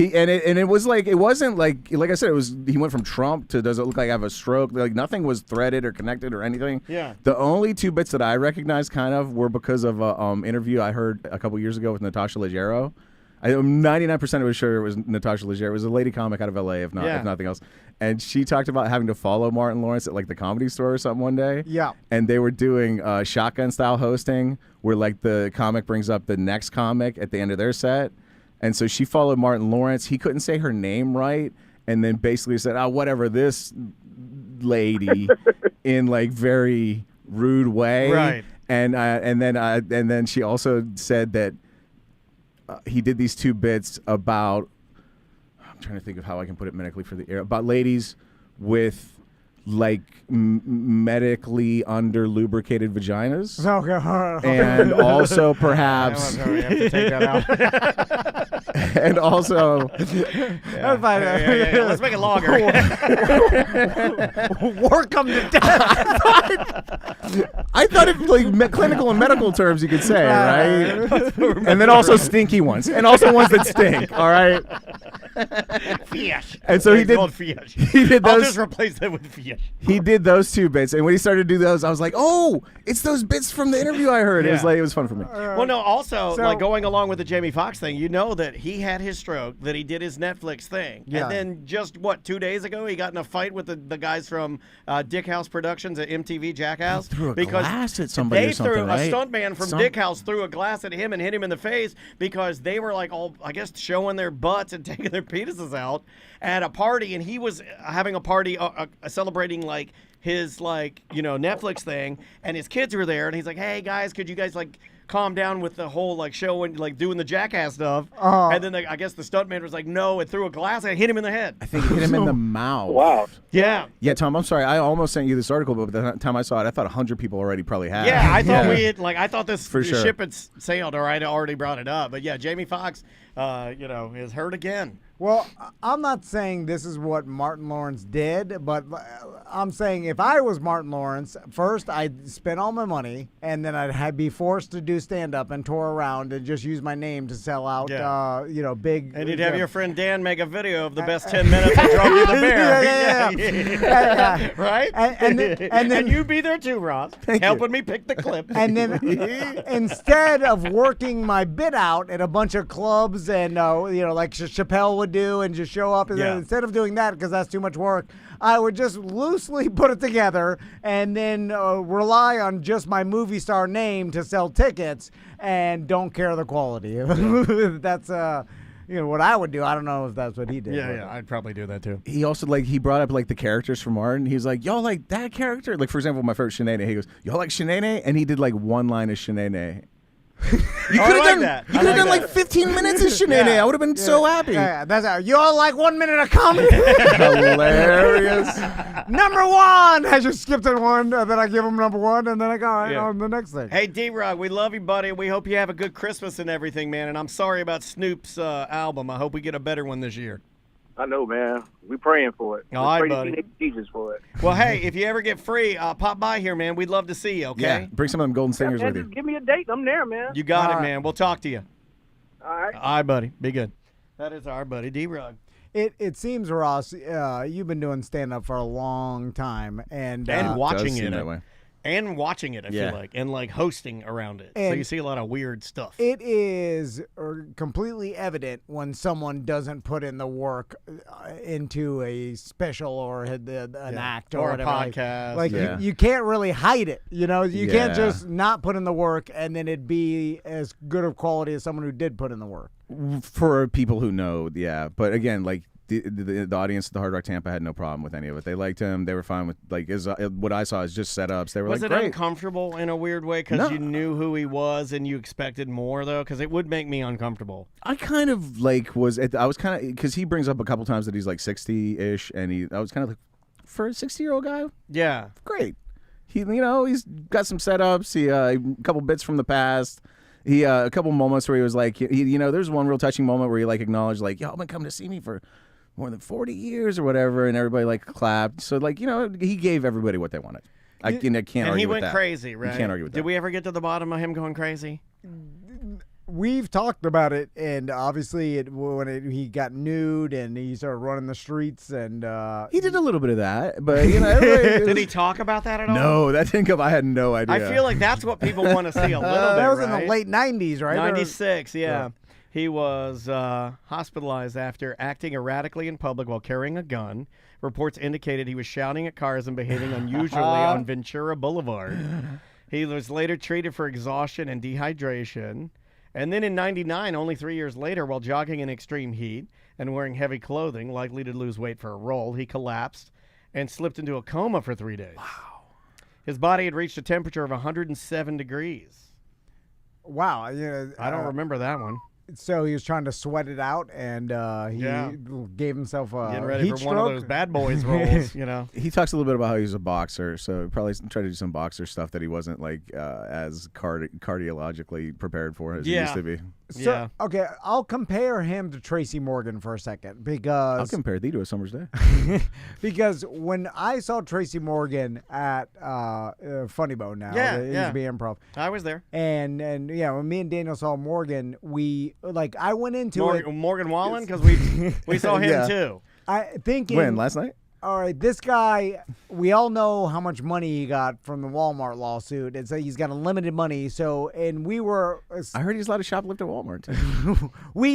It was like, it wasn't like I said, it was, he went from Trump to does it look like I have a stroke? Like nothing was threaded or connected or anything. Yeah. The only two bits that I recognized kind of were because of a interview I heard a couple years ago with Natasha Leggero. I'm 99% of sure it was Natasha Leggero. It was a lady comic out of LA, if nothing else. And she talked about having to follow Martin Lawrence at like the Comedy Store or something one day. Yeah. And they were doing shotgun style hosting where like the comic brings up the next comic at the end of their set. And so she followed Martin Lawrence. He couldn't say her name right, and then basically said, "Oh, whatever, this lady," in like very rude way. Right. And then she also said that he did these two bits about. I'm trying to think of how I can put it medically for the air about ladies with like medically under lubricated vaginas. And also perhaps We have to take that out. and also Let's make it longer. Work them to death. I thought it like clinical and medical terms you could say, right? And then also stinky ones, and also ones that stink. All right. Fish. And so he did. Called fish. He did I'll those. just replace that with fish. He did those two bits, and when he started to do those, I was like, "Oh, it's those bits from the interview I heard." It was Yeah. it was fun for me. Well, no. Also, like going along with the Jamie Foxx thing, you know that he he had his stroke that he did his Netflix thing. Yeah. And then just, 2 days ago, he got in a fight with the guys from Dick House Productions at MTV Jackass. Threw a glass at somebody they or something, threw right? A stuntman from Dick House threw a glass at him and hit him in the face because they were like all, I guess, showing their butts and taking their penises out at a party, and he was having a party celebrating like his Netflix thing, and his kids were there, and he's like, hey guys, could you guys calm down with the whole show and doing the Jackass stuff. And then I guess the stuntman was like, no, and threw a glass and hit him in the head. I think it hit him in the mouth. Wow. Yeah. Yeah, Tom, I'm sorry. I almost sent you this article, but by the time I saw it, I thought 100 people already probably had. Yeah, I thought we had, I thought this For sure. ship had sailed, or I'd already brought it up. But yeah, Jamie Foxx, is hurt again. Well, I'm not saying this is what Martin Lawrence did, but I'm saying if I was Martin Lawrence, first I'd spend all my money, and then I'd be forced to do stand-up and tour around and just use my name to sell out, big. And you'd have your friend Dan make a video of the best 10 minutes of Drunky the Bear. Yeah. Right? And then you'd be there too, Ross, helping me pick the clip. And then instead of working my bit out at a bunch of clubs and, like Chappelle would do and just show up, and then instead of doing that, because that's too much work, I would just loosely put it together and then rely on just my movie star name to sell tickets and don't care the quality. That's what I would do. I don't know if that's what he did. Yeah, I'd probably do that too. He also he brought up the characters from Martin. He was like, y'all like that character? For example, my favorite Shanae. He goes, y'all like Shanae? And he did one line of Shanae. You could have done 15 minutes of Shanae. I would have been so happy. Yeah, that's how you all like 1 minute of comedy. Hilarious. Number one. I just skipped at one, and then I give him number one, and then I go on the next thing. Hey, D-Rock, we love you, buddy. We hope you have a good Christmas and everything, man. And I'm sorry about Snoop's album. I hope we get a better one this year. I know, man. We're praying for it. All We're right, praying buddy. to Jesus for it. Well, hey, if you ever get free, pop by here, man. We'd love to see you, okay? Yeah, bring some of them golden singers Man, with you. just give me a date. I'm there, man. You got it, All right. man. We'll talk to you. All right. All right, buddy. Be good. That is our buddy, D-Rock. It seems, Ross, you've been doing stand-up for a long time. And watching Does seem it. that way. And watching it, I feel like. And, hosting around it. So And you see a lot of weird stuff. it is completely evident when someone doesn't put in the work into a special or an act or Or a whatever. podcast. You can't really hide it. You can't Yeah. just not put in the work and then it be as good of quality as someone who did put in the work. For people who know, yeah. But again, the audience at the Hard Rock Tampa had no problem with any of it. They liked him. They were fine with what I saw is just setups. They were Was it great. uncomfortable in a weird way because you knew who he was and you expected more, though? Because it would make me uncomfortable. I kind of I was kind of, because he brings up a couple times that he's 60-ish, and I was kind of for a 60-year-old guy, Yeah. great. He, he's got some setups. He a couple bits from the past. He a couple moments where he was there's one real touching moment where he acknowledged y'all been coming to see me for more than 40 years or whatever, and everybody clapped. So he gave everybody what they wanted. I can't argue with that. And he went crazy, right? You can't argue with that. Did we ever get to the bottom of him going crazy? We've talked about it, and obviously when he got nude and he started running the streets, and He did a little bit of that, but Did he talk about that at all? No, that didn't come. I had no idea. I feel like that's what people want to see a little bit, that was right? in the late 90s, right? 96, yeah. He was hospitalized after acting erratically in public while carrying a gun. Reports indicated he was shouting at cars and behaving unusually on Ventura Boulevard. He was later treated for exhaustion and dehydration. And then in 99, only 3 years later, while jogging in extreme heat and wearing heavy clothing, likely to lose weight for a role, he collapsed and slipped into a coma for 3 days. Wow. His body had reached a temperature of 107 degrees. Wow. I don't remember that one. So he was trying to sweat it out, and he gave himself a Getting ready heat for one of stroke. those bad boys roles, He talks a little bit about how he was a boxer, so he probably tried to do some boxer stuff that he wasn't as cardiologically prepared for as he used to be. So, okay, I'll compare him to Tracy Morgan for a second because I'll compare thee to a summer's day. because when I saw Tracy Morgan at Funny Bone now, it used to be Improv. I was there. And when me and Daniel saw Morgan, I went into it Morgan Wallen, because we saw him too. thinking When? Last night? All right, this guy, we all know how much money he got from the Walmart lawsuit. It's he's got unlimited money. So, and we were. I heard he's allowed to shoplift at Walmart too.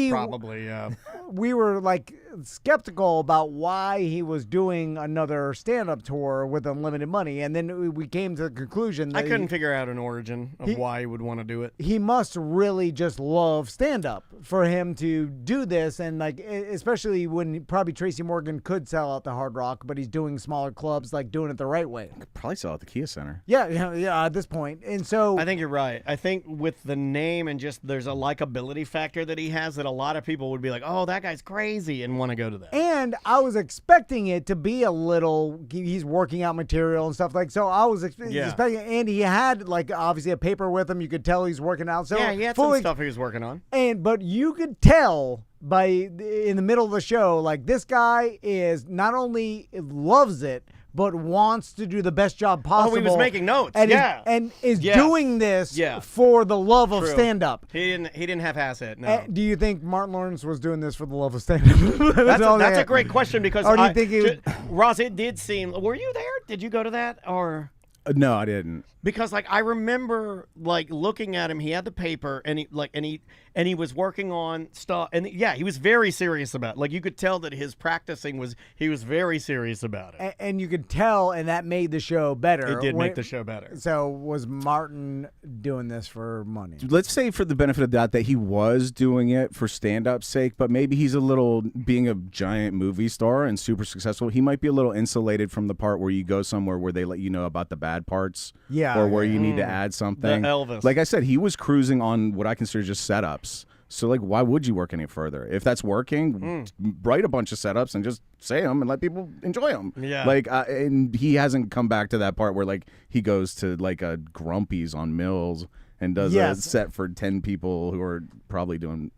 Probably, yeah. We were like skeptical about why he was doing another stand-up tour with unlimited money, and then we came to the conclusion that I couldn't figure out an origin of why he would want to do it. He must really just love stand-up for him to do this, and like especially when probably Tracy Morgan could sell out the Hard Rock, but he's doing smaller clubs, like doing it the right way. Could probably sell at the Kia Center. Yeah. At this point, and so I think you're right. I think with the name and just there's a likability factor that he has that a lot of people would be like, oh, that guy's crazy, and want to go to that. And I was expecting it to be a little. He's working out material and stuff like so. I was expecting, and he had like obviously a paper with him. You could tell he's working out. So yeah, he had some stuff he was working on. But you could tell in the middle of the show, like this guy is not only loves it, but wants to do the best job possible. Oh, he was making notes. And is doing this for the love of stand-up. He didn't have it. No. Do you think Martin Lawrence was doing this for the love of stand-up? That's a great question because or do you think Ross, it did seem. Were you there? Did you go to that or? No, I didn't. Because like I remember like looking at him, he had the paper and he was working on stuff and he was very serious about it. Like you could tell that his practicing he was very serious about it. And you could tell, and that made the show better. It did make the show better. So was Martin doing this for money? Let's say for the benefit of the doubt that he was doing it for stand-up's sake, but maybe he's a little, being a giant movie star and super successful, he might be a little insulated from the part where you go somewhere where they let you know about the bad parts. Yeah. Or where you need to add something. The Elvis. Like I said, he was cruising on what I consider just setups. So, like, why would you work any further? If that's working, write a bunch of setups and just say them and let people enjoy them. Yeah. Like, and he hasn't come back to that part where, like, he goes to, like, a Grumpy's on Mills and does a set for 10 people who are probably doing...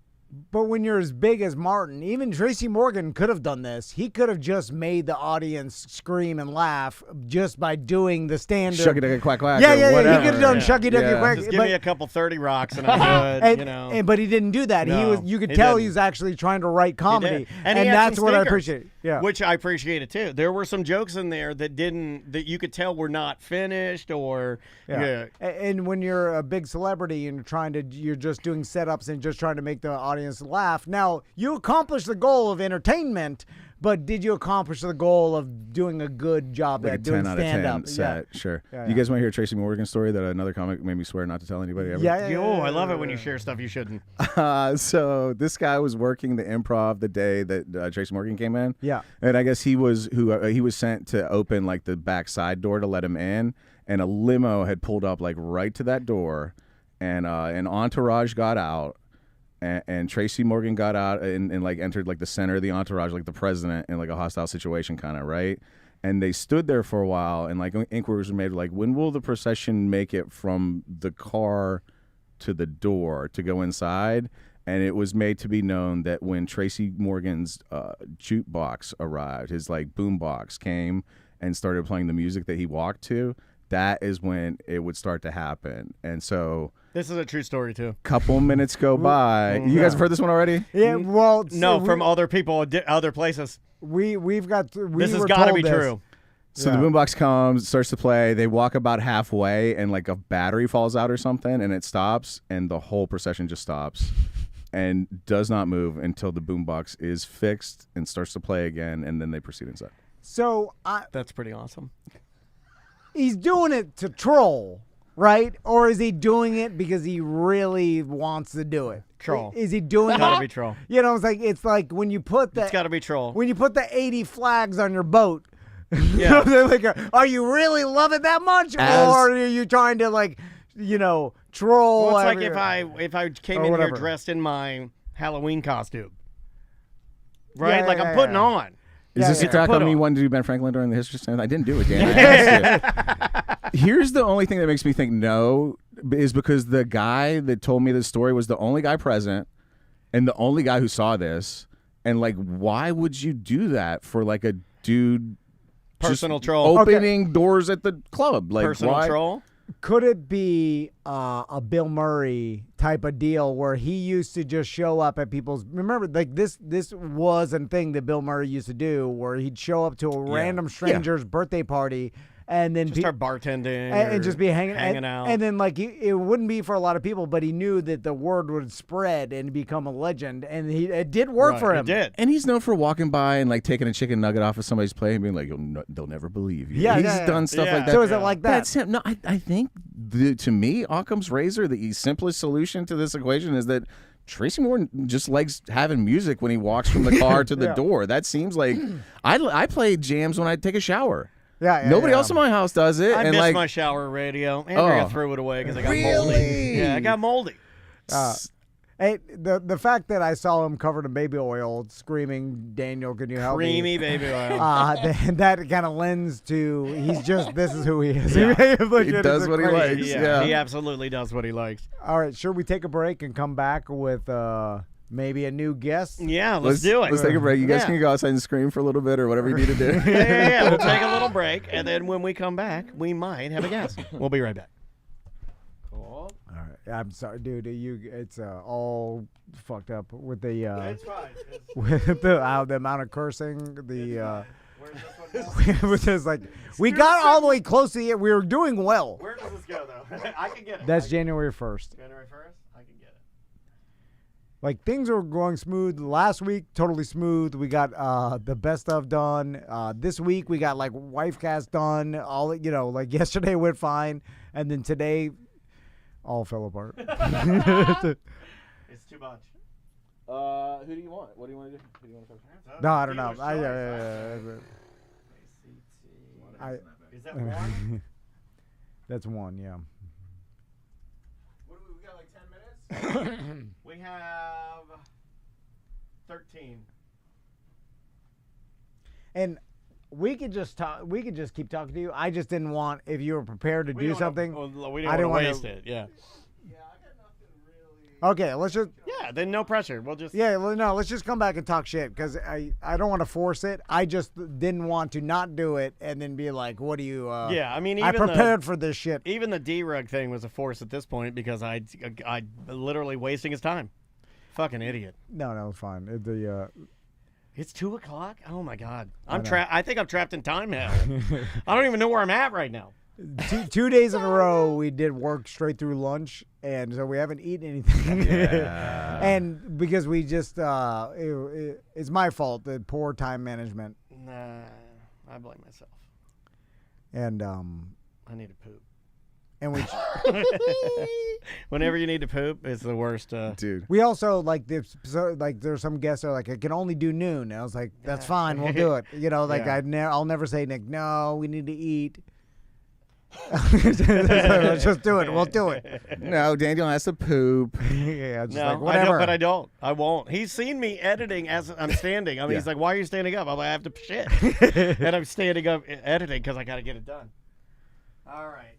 But when you're as big as Martin, even Tracy Morgan could have done this. He could have just made the audience scream and laugh just by doing the standard. Shucky ducky quack quack. Yeah. He could have done Shucky ducky quack. Just give me a couple 30 rocks and I'm good. But he didn't do that. No, you could tell he was actually trying to write comedy, and that's what I appreciate. Yeah, which I appreciated too. There were some jokes in there that you could tell were not finished or. Yeah. And when you're a big celebrity and you're just doing setups and just trying to make the audience laugh. Now, you accomplished the goal of entertainment, but did you accomplish the goal of doing a good job at doing stand-up? 10 out of 10 set, sure. You guys want to hear a Tracy Morgan story that another comic made me swear not to tell anybody ever? Oh, I love it when you share stuff you shouldn't. So this guy was working the Improv the day that Tracy Morgan came in. Yeah. And I guess he was sent to open like the back side door to let him in, and a limo had pulled up like right to that door, and an entourage got out. And Tracy Morgan got out and like entered like the center of the entourage, like the president in like a hostile situation kind of, right? And they stood there for a while and like inquiries were made like, when will the procession make it from the car to the door to go inside? And it was made to be known that when Tracy Morgan's jukebox arrived, his like boombox came and started playing the music that he walked to, that is when it would start to happen. And so... This is a true story, too. Couple minutes go by. You guys have heard this one already? Yeah, well... No, from other people, other places. We've got... This has got to be true. So the boombox comes, starts to play. They walk about halfway, and like a battery falls out or something, and it stops, and the whole procession just stops and does not move until the boombox is fixed and starts to play again, and then they proceed inside. So... That's pretty awesome. He's doing it to troll, right? Or is he doing it because he really wants to do it? Troll. Is he doing it? It's gotta be troll. You know, it's like when you put It's gotta be troll. When you put the 80 flags on your boat. Yeah. Like, are you really love it that much? Or are you trying to like, troll? Well, it's like if I came in here dressed in my Halloween costume. Right? Yeah, like I'm putting on. Is this a crack on me wanting to do Ben Franklin during the History Channel? I didn't do it, Dan. I asked you. Here's the only thing that makes me think no, is because the guy that told me this story was the only guy present and the only guy who saw this. And, like, why would you do that for, like, a dude Personal troll. opening doors at the club? Like, Personal why? troll? Could it be a Bill Murray type of deal where he used to just show up at people's? Remember, like this was a thing that Bill Murray used to do, where he'd show up to a random stranger's birthday party. And then just start bartending and just be hanging out. And then, like, it wouldn't be for a lot of people, but he knew that the word would spread and become a legend. And it did work for him. It did. And he's known for walking by and, like, taking a chicken nugget off of somebody's plate and being like, they'll never believe you. He's done stuff like that. So is it like that? That's him. No, I think, to me, Occam's razor, the simplest solution to this equation is that Tracy Morton just likes having music when he walks from the car to the door. That seems like I play jams when I take a shower. Nobody else in my house does it. I miss my shower radio. Andrea threw it away because I got moldy. Yeah, I got moldy. Hey, the fact that I saw him covered in baby oil, screaming, "Daniel, can you help me?" Creamy baby oil. That kind of lends to this is who he is. Yeah. He does what he likes. Yeah, he absolutely does what he likes. All right, should we take a break and come back with maybe a new guest? Yeah, let's do it. Let's take a break. You guys can go outside and scream for a little bit or whatever you need to do. Yeah. We'll take a little break, and then when we come back, we might have a guest. We'll be right back. Cool. All right. I'm sorry, dude. It's all fucked up with the It's fine. with the amount of cursing. Where's this one? We got all the way close to it. We were doing well. Where does this go, though? I can get it. That's January 1st. January 1st? I can get it. Like, things are going smooth. Last week, totally smooth. We got the best of done. This week, we got, like, wife cast done. All, like, yesterday went fine. And then today, all fell apart. It's too much. Who do you want? What do you want to do? Who do you want to talk to? No, I don't know. Is that one? That's one, yeah. What do we got, like 10 minutes? We have 13. And we could just talk. We could just keep talking to you. I just didn't want, if you were prepared to do something. We didn't want to waste it. Yeah. Yeah, I got nothing really. Okay, let's just. Yeah, then no pressure. We'll just. Yeah, well, no, let's just come back and talk shit because I don't want to force it. I just didn't want to not do it and then be like, "What do you?" Yeah, I mean, I prepared for this shit. Even the D-Rug thing was a force at this point because I literally wasting his time. Fucking idiot. No, it's fine. It's 2:00. Oh my God, I'm trapped. I think I'm trapped in time now. I don't even know where I'm at right now. 2 days in a row, we did work straight through lunch, and so we haven't eaten anything. Yeah. And because we just, it's my fault, the poor time management. Nah, I blame myself. And I need to poop. And we whenever you need to poop, it's the worst. Dude. We also there's some guests that are like, I can only do noon. And I was like, that's fine, we'll do it. I'll never say, Nick, no, we need to eat. Let's just do it. We'll do it. No, Daniel has to poop. Yeah, just no, like, whatever. I don't. I won't. He's seen me editing as I'm standing. I mean, he's like, why are you standing up? I'm like, I have to shit. And I'm standing up editing because I got to get it done. All right.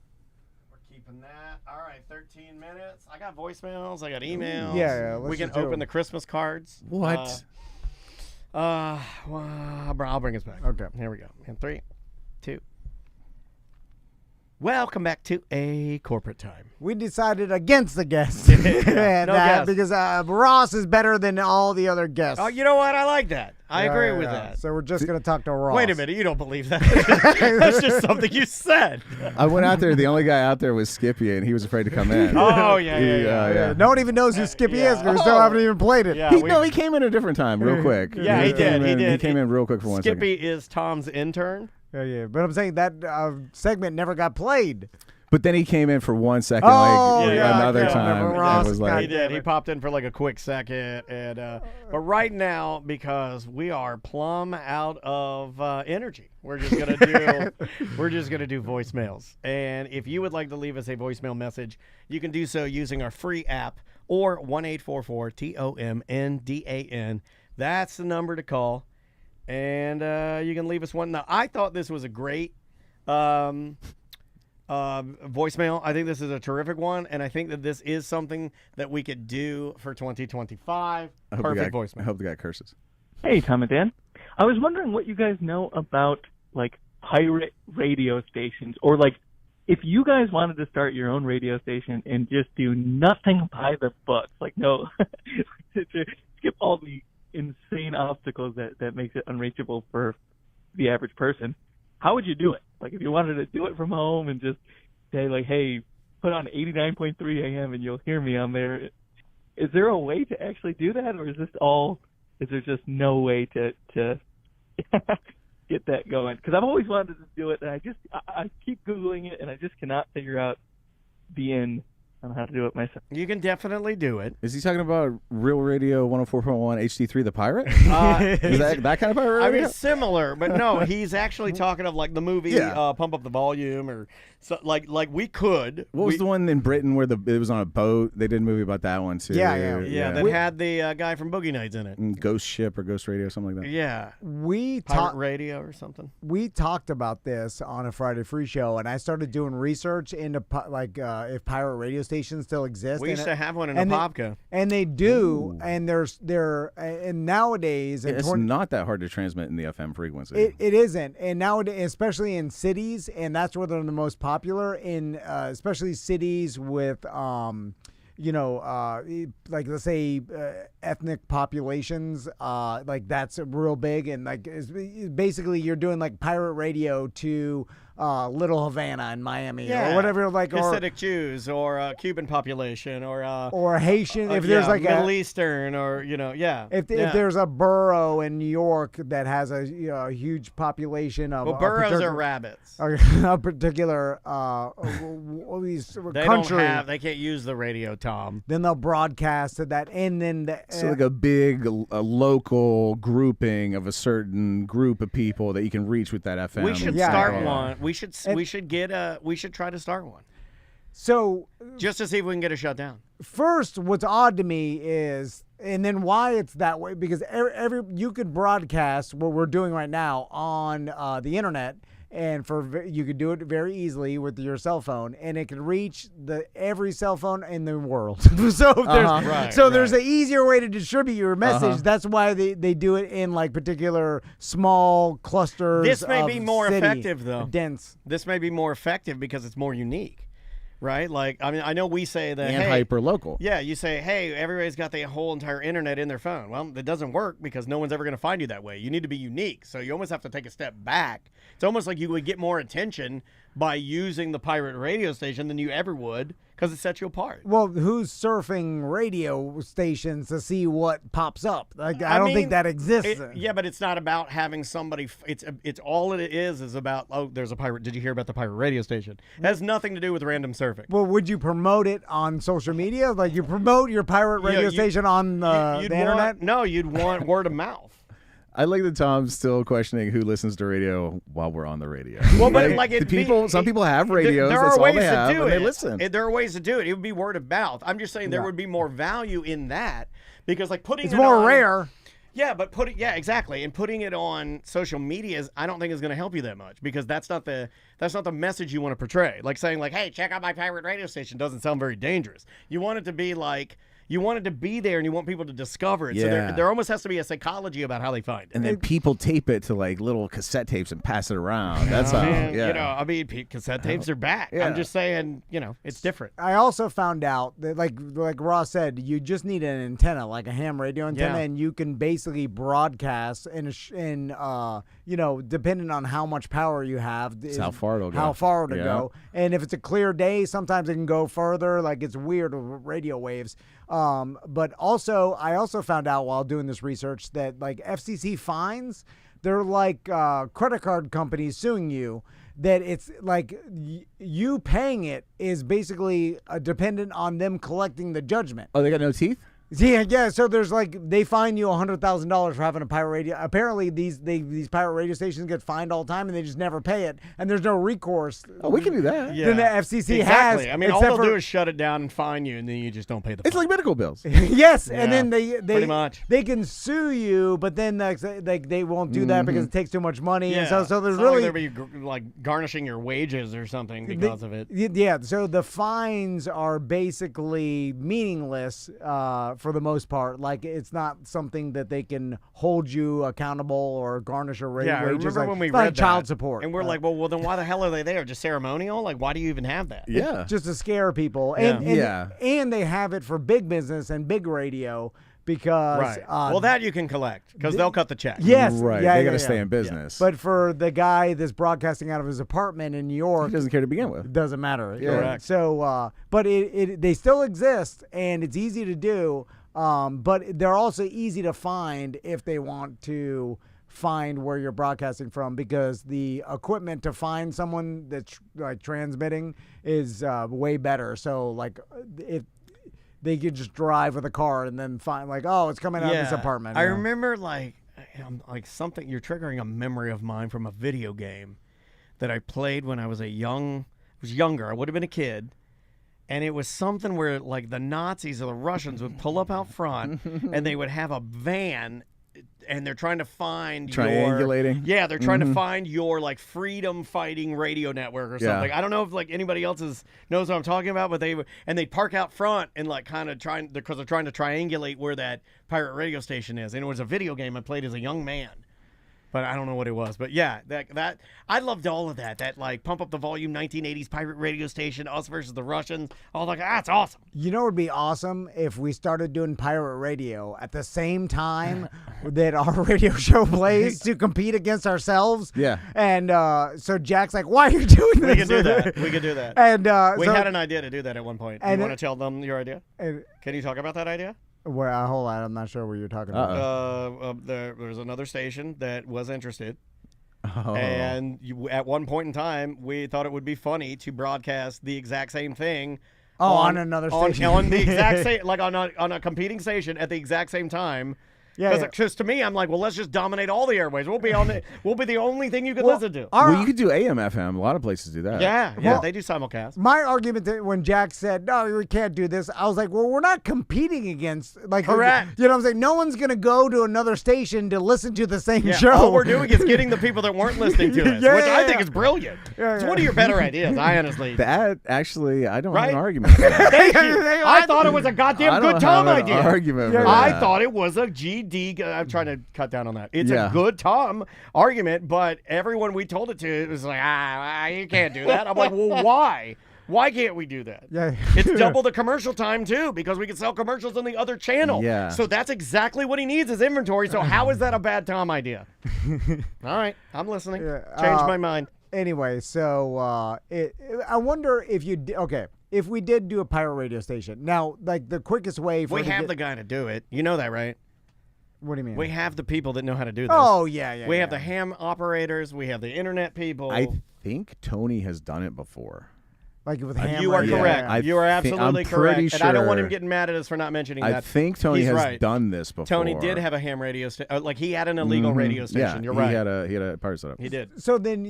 We're keeping that. All right, 13 minutes. I got voicemails. I got emails. Yeah, we can open the Christmas cards. What? Well, I'll bring us back. Okay. Here we go. In 3, 2. Welcome back to A Corporate Time. We decided against the guest. No guest. Because Ross is better than all the other guests. Oh, you know what? I like that. I agree with that. So we're just going to talk to Ross. Wait a minute. You don't believe that. That's just something you said. I went out there. The only guy out there was Skippy, and he was afraid to come in. Oh, yeah. No one even knows who Skippy is because we still haven't even played it. Yeah, he came in a different time real quick. Yeah, he did. He came in real quick for 1 second. Skippy is Tom's intern. Yeah. But I'm saying that segment never got played. But then he came in for 1 second, another time. Ross, was like, he did. He popped in for like a quick second, and but right now, because we are plumb out of energy, we're just gonna do voicemails. And if you would like to leave us a voicemail message, you can do so using our free app or 1-844-TOMNDAN. That's the number to call, and you can leave us one. Now, I thought this was a great voicemail. I think this is a terrific one, and I think that this is something that we could do for 2025. Perfect voicemail. I hope the guy curses. Hey, Tom and Dan. I was wondering what you guys know about, like, pirate radio stations or, like, if you guys wanted to start your own radio station and just do nothing by the books, like no, to skip all the insane obstacles that makes it unreachable for the average person, how would you do it? Like if you wanted to do it from home and just say like, hey, put on 89.3 AM and you'll hear me on there. Is there a way to actually do that, or is there just no way to get that going? Because I've always wanted to do it, and I keep Googling it, and I just cannot figure out the end on how to do it myself. You can definitely do it. Is he talking about Real Radio 104.1 HD3 The Pirate? Is that kind of pirate radio? I mean, similar, but no, he's actually talking of like the movie Pump Up the Volume, or so, like we could. What was the one in Britain where it was on a boat? They did a movie about that one too. Yeah. That had the guy from Boogie Nights in it. Ghost Ship or Ghost Radio, something like that. Yeah. Pirate Radio or something. We talked about this on a Friday Free Show, and I started doing research into if pirate radio stations still exist. We used to have one in Apopka. And they do, and and nowadays it's not that hard to transmit in the FM frequency. It isn't, and nowadays, especially in cities, and that's where they're the most popular in, especially cities with like let's say ethnic populations, like that's real big, and like basically you're doing like pirate radio to Little Havana in Miami or whatever, like Hasidic Jews or Cuban population or Haitian. If there's like Middle Eastern or if there's a borough in New York that has a huge population of boroughs are rabbits. A particular country. They can't use the radio, Tom. Then they'll broadcast to that, and then so like a big local grouping of a certain group of people that you can reach with that FM. We should start one. We should try to start one. So just to see if we can get it shut down. First, what's odd to me is, and then why it's that way, because you could broadcast what we're doing right now on the internet, and you could do it very easily with your cell phone, and it could reach every cell phone in the world. So there's an easier way to distribute your message. That's why they do it in like particular small clusters. This may be more effective though. Dense. This may be more effective because it's more unique. Right? Like, I mean, I know we say that. And hyper local. Yeah, you say, hey, everybody's got the whole entire internet in their phone. Well, that doesn't work because no one's ever going to find you that way. You need to be unique. So you almost have to take a step back. It's almost like you would get more attention by using the pirate radio station than you ever would because it sets you apart. Well, who's surfing radio stations to see what pops up? Like, I don't think that exists. Yeah, but it's not about having somebody. It's all it is about. Oh, there's a pirate. Did you hear about the pirate radio station? It has nothing to do with random surfing. Well, would you promote it on social media? Like you promote your pirate radio station on the internet? No, you'd want word of mouth. I like that Tom's still questioning who listens to radio while we're on the radio. Well, but some people have radios. There that's are ways all they have, to do and it. They listen. There are ways to do it. It would be word of mouth. I'm just saying there would be more value in that because, like, it's more rare. Yeah, but exactly. And putting it on social media I don't think is going to help you that much because that's not the message you want to portray. Like saying like, hey, check out my pirate radio station doesn't sound very dangerous. You want it to be like. You want it to be there, and you want people to discover it. Yeah. So there almost has to be a psychology about how they find it. And then people tape it to like little cassette tapes and pass it around. That's how. Yeah. Cassette tapes are back. Yeah. I'm just saying, it's different. I also found out that, like Ross said, you just need an antenna, like a ham radio antenna, and you can basically broadcast in depending on how much power you have, how far it'll go. How far it'll go, and if it's a clear day, sometimes it can go further. Like it's weird with radio waves. But also, I also found out while doing this research that like FCC fines, they're like credit card companies suing you. That it's like you paying it is basically dependent on them collecting the judgment. Oh, they got no teeth? Yeah. So there's like they fine you $100,000 for having a pirate radio. Apparently, these pirate radio stations get fined all the time, and they just never pay it, and there's no recourse. Oh, we can do that. Yeah. Then the FCC exactly. has. I mean, all they'll do is shut it down and fine you, and then you just don't pay the fine. It's like medical bills. Yes, and then they pretty much they can sue you, but then they won't do that because it takes too much money. Yeah. And so there's it's really like they'll be like garnishing your wages or something because of it. Yeah, so the fines are basically meaningless for the most part. Like, it's not something that they can hold you accountable or garnish a wages. Yeah, I remember like, when we it's not read like child that, support. and we're like, well, then why the hell are they there? Just ceremonial? Like, why do you even have that? Yeah. just to scare people. And they have it for big business and big radio because Right. Well, that you can collect because they'll cut the check. yes, Right. yeah, they yeah, got to yeah. stay in business. But for the guy that's broadcasting out of his apartment in New York, he doesn't care to begin with. it doesn't matter. Yeah. Correct. So, but they still exist, and it's easy to do. But they're also easy to find if they want to find where you're broadcasting from, because the equipment to find someone that's like transmitting is way better. So, like, if they could just drive with a car and then find, like, oh, it's coming out of this apartment. I you know? remember like something. You're triggering a memory of mine from a video game that I played when I was younger. I would have been a kid. And it was something where, like, the Nazis or the Russians would pull up out front, and they would have a van, and they're trying to find Triangulating? Yeah, they're trying to find your, like, freedom-fighting radio network or something. Yeah. I don't know if, like, anybody else knows what I'm talking about, but they'd park out front and, like, kind of because they're trying to triangulate where that pirate radio station is. And it was a video game I played as a young man. But I don't know what it was. But yeah, that I loved all of that. That, like, pump up the volume 1980s pirate radio station, us versus the Russians. All like, that's awesome. You know what would be awesome if we started doing pirate radio at the same time that our radio show plays to compete against ourselves. Yeah. And so Jack's like, why are you doing this? We could do that. We could do that. And we had an idea to do that at one point. You and want to tell them your idea? And, Can you talk about that idea? well, hold on. I'm not sure what you're talking about. There's another station that was interested. Oh. And at one point in time, we thought it would be funny to broadcast the exact same thing. On another station. On the exact same, like on a competing station at the exact same time. Yeah. Because to me, I'm like, well, let's just dominate all the airways. We'll be the only thing you can listen to. Well, you could do AM, FM. A lot of places do that. Yeah, Well, they do simulcast. My argument that when Jack said, no, we can't do this, I was like, well, we're not competing against, like, Correct. You know what I'm saying? No one's going to go to another station to listen to the same show. All we're doing is getting the people that weren't listening to us, which I think is brilliant. It's one of your better ideas, I honestly. That, actually, I don't Right? have an argument for that. Thank you. I thought it was a goddamn I good don't Tom have an idea. argument for I that. thought it was a GD. I'm trying to cut down on that. It's Yeah. a good Tom argument, but everyone we told it to, it was like, you can't do that. I'm like, well, why? Why can't we do that? Yeah. It's double the commercial time, too, because we can sell commercials on the other channel. Yeah. So that's exactly what he needs is inventory. So how is that a bad Tom idea? All right. I'm listening. Change my mind. Anyway, so I wonder if you if we did do a pirate radio station. Now, like, the quickest way for We have the guy to do it. You know that, right? What do you mean? We have the people that know how to do this. Oh, yeah. We have the ham operators. We have the internet people. I think Tony has done it before. Like with ham You are radio. correct. I You are absolutely I'm correct. pretty And I don't want sure- him getting mad at us for not mentioning I that. think Tony He's has right. done this before. Tony did have a ham radio station. Like, he had an illegal radio station. Yeah, You're right. He had a pirate setup. He did. So then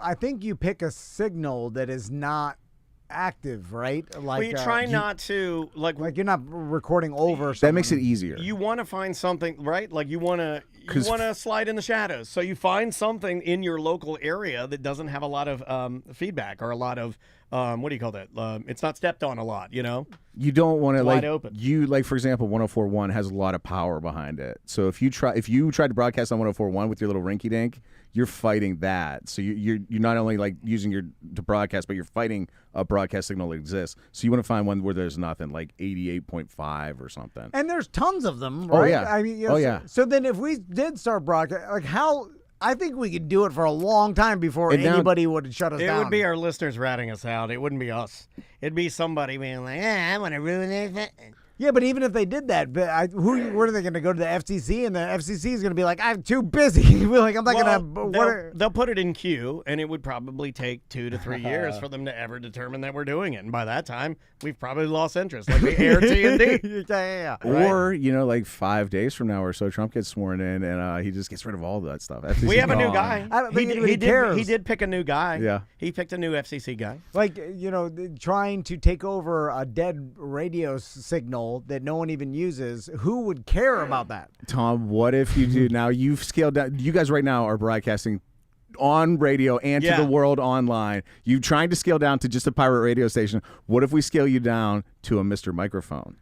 I think you pick a signal that is not active, right? Like, We try not to, like you're not recording over. That makes it easier. you want to find something, right? Like, you want to slide in the shadows. So you find something in your local area that doesn't have a lot of feedback or a lot of what do you call that? It's not stepped on a lot, you know? You don't want to Wide like open. you like, for example, 104.1 has a lot of power behind it. So if you tried to broadcast on 104.1 with your little rinky dink, you're fighting that. So you're not only like using to broadcast, but you're fighting a broadcast signal that exists. So you want to find one where there's nothing, like 88.5 or something. And there's tons of them, Oh, right? yeah. I mean, Oh, yeah. So then if we did start broadcast, like, how? I think we could do it for a long time before And now- anybody would shut us It down. would be our listeners ratting us out. It wouldn't be us. It'd be somebody being like, I want to ruin it. Yeah, but even if they did that, where are they going to go to the FCC? And the FCC is going to be like, I'm too busy. We're like, I'm not going to. They'll put it in queue, and it would probably take 2 to 3 years for them to ever determine that we're doing it. And by that time, we've probably lost interest, like the air T&D. Yeah. Or, like 5 days from now or so, Trump gets sworn in and he just gets rid of all that stuff. FCC We have a new gone. guy. I don't think anybody cares. He did pick a new guy. Yeah. He picked a new FCC guy. Like, trying to take over a dead radio signal that no one even uses. Who would care about that? Tom, what if you do now? You've scaled down. You guys right now are broadcasting on radio and to Yeah. the world online. You're trying to scale down to just a pirate radio station. What if we scale you down to a Mr. Microphone?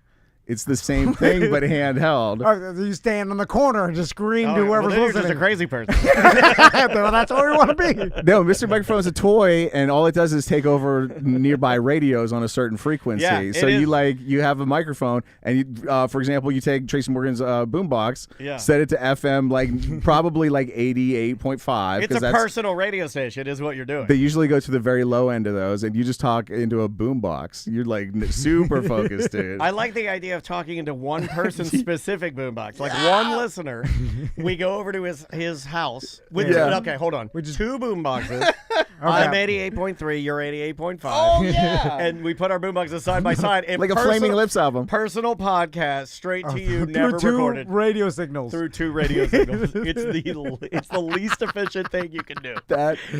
It's the same thing, but handheld. Oh, you stand on the corner and just scream to whoever's well, listening. You're just a crazy person. Well, that's what we want to be. No, Mr. Microphone is a toy, and all it does is take over nearby radios on a certain frequency. Yeah, so you have a microphone, and you, for example, you take Tracy Morgan's boombox, set it to FM, probably 88.5. It's a personal radio station, is what you're doing. They usually go to the very low end of those, and you just talk into a boombox. You're super focused, dude. I like the idea of talking into one person's specific boombox, like one listener. We go over to his house with okay, hold on. Two boomboxes. I'm 88.3, you're 88.5. Oh yeah. And we put our boomboxes side by side. And like a Flaming Lips album. Personal podcast, straight to you, never through recorded. Radio signals. Through two radio signals. It's the least efficient thing you can do.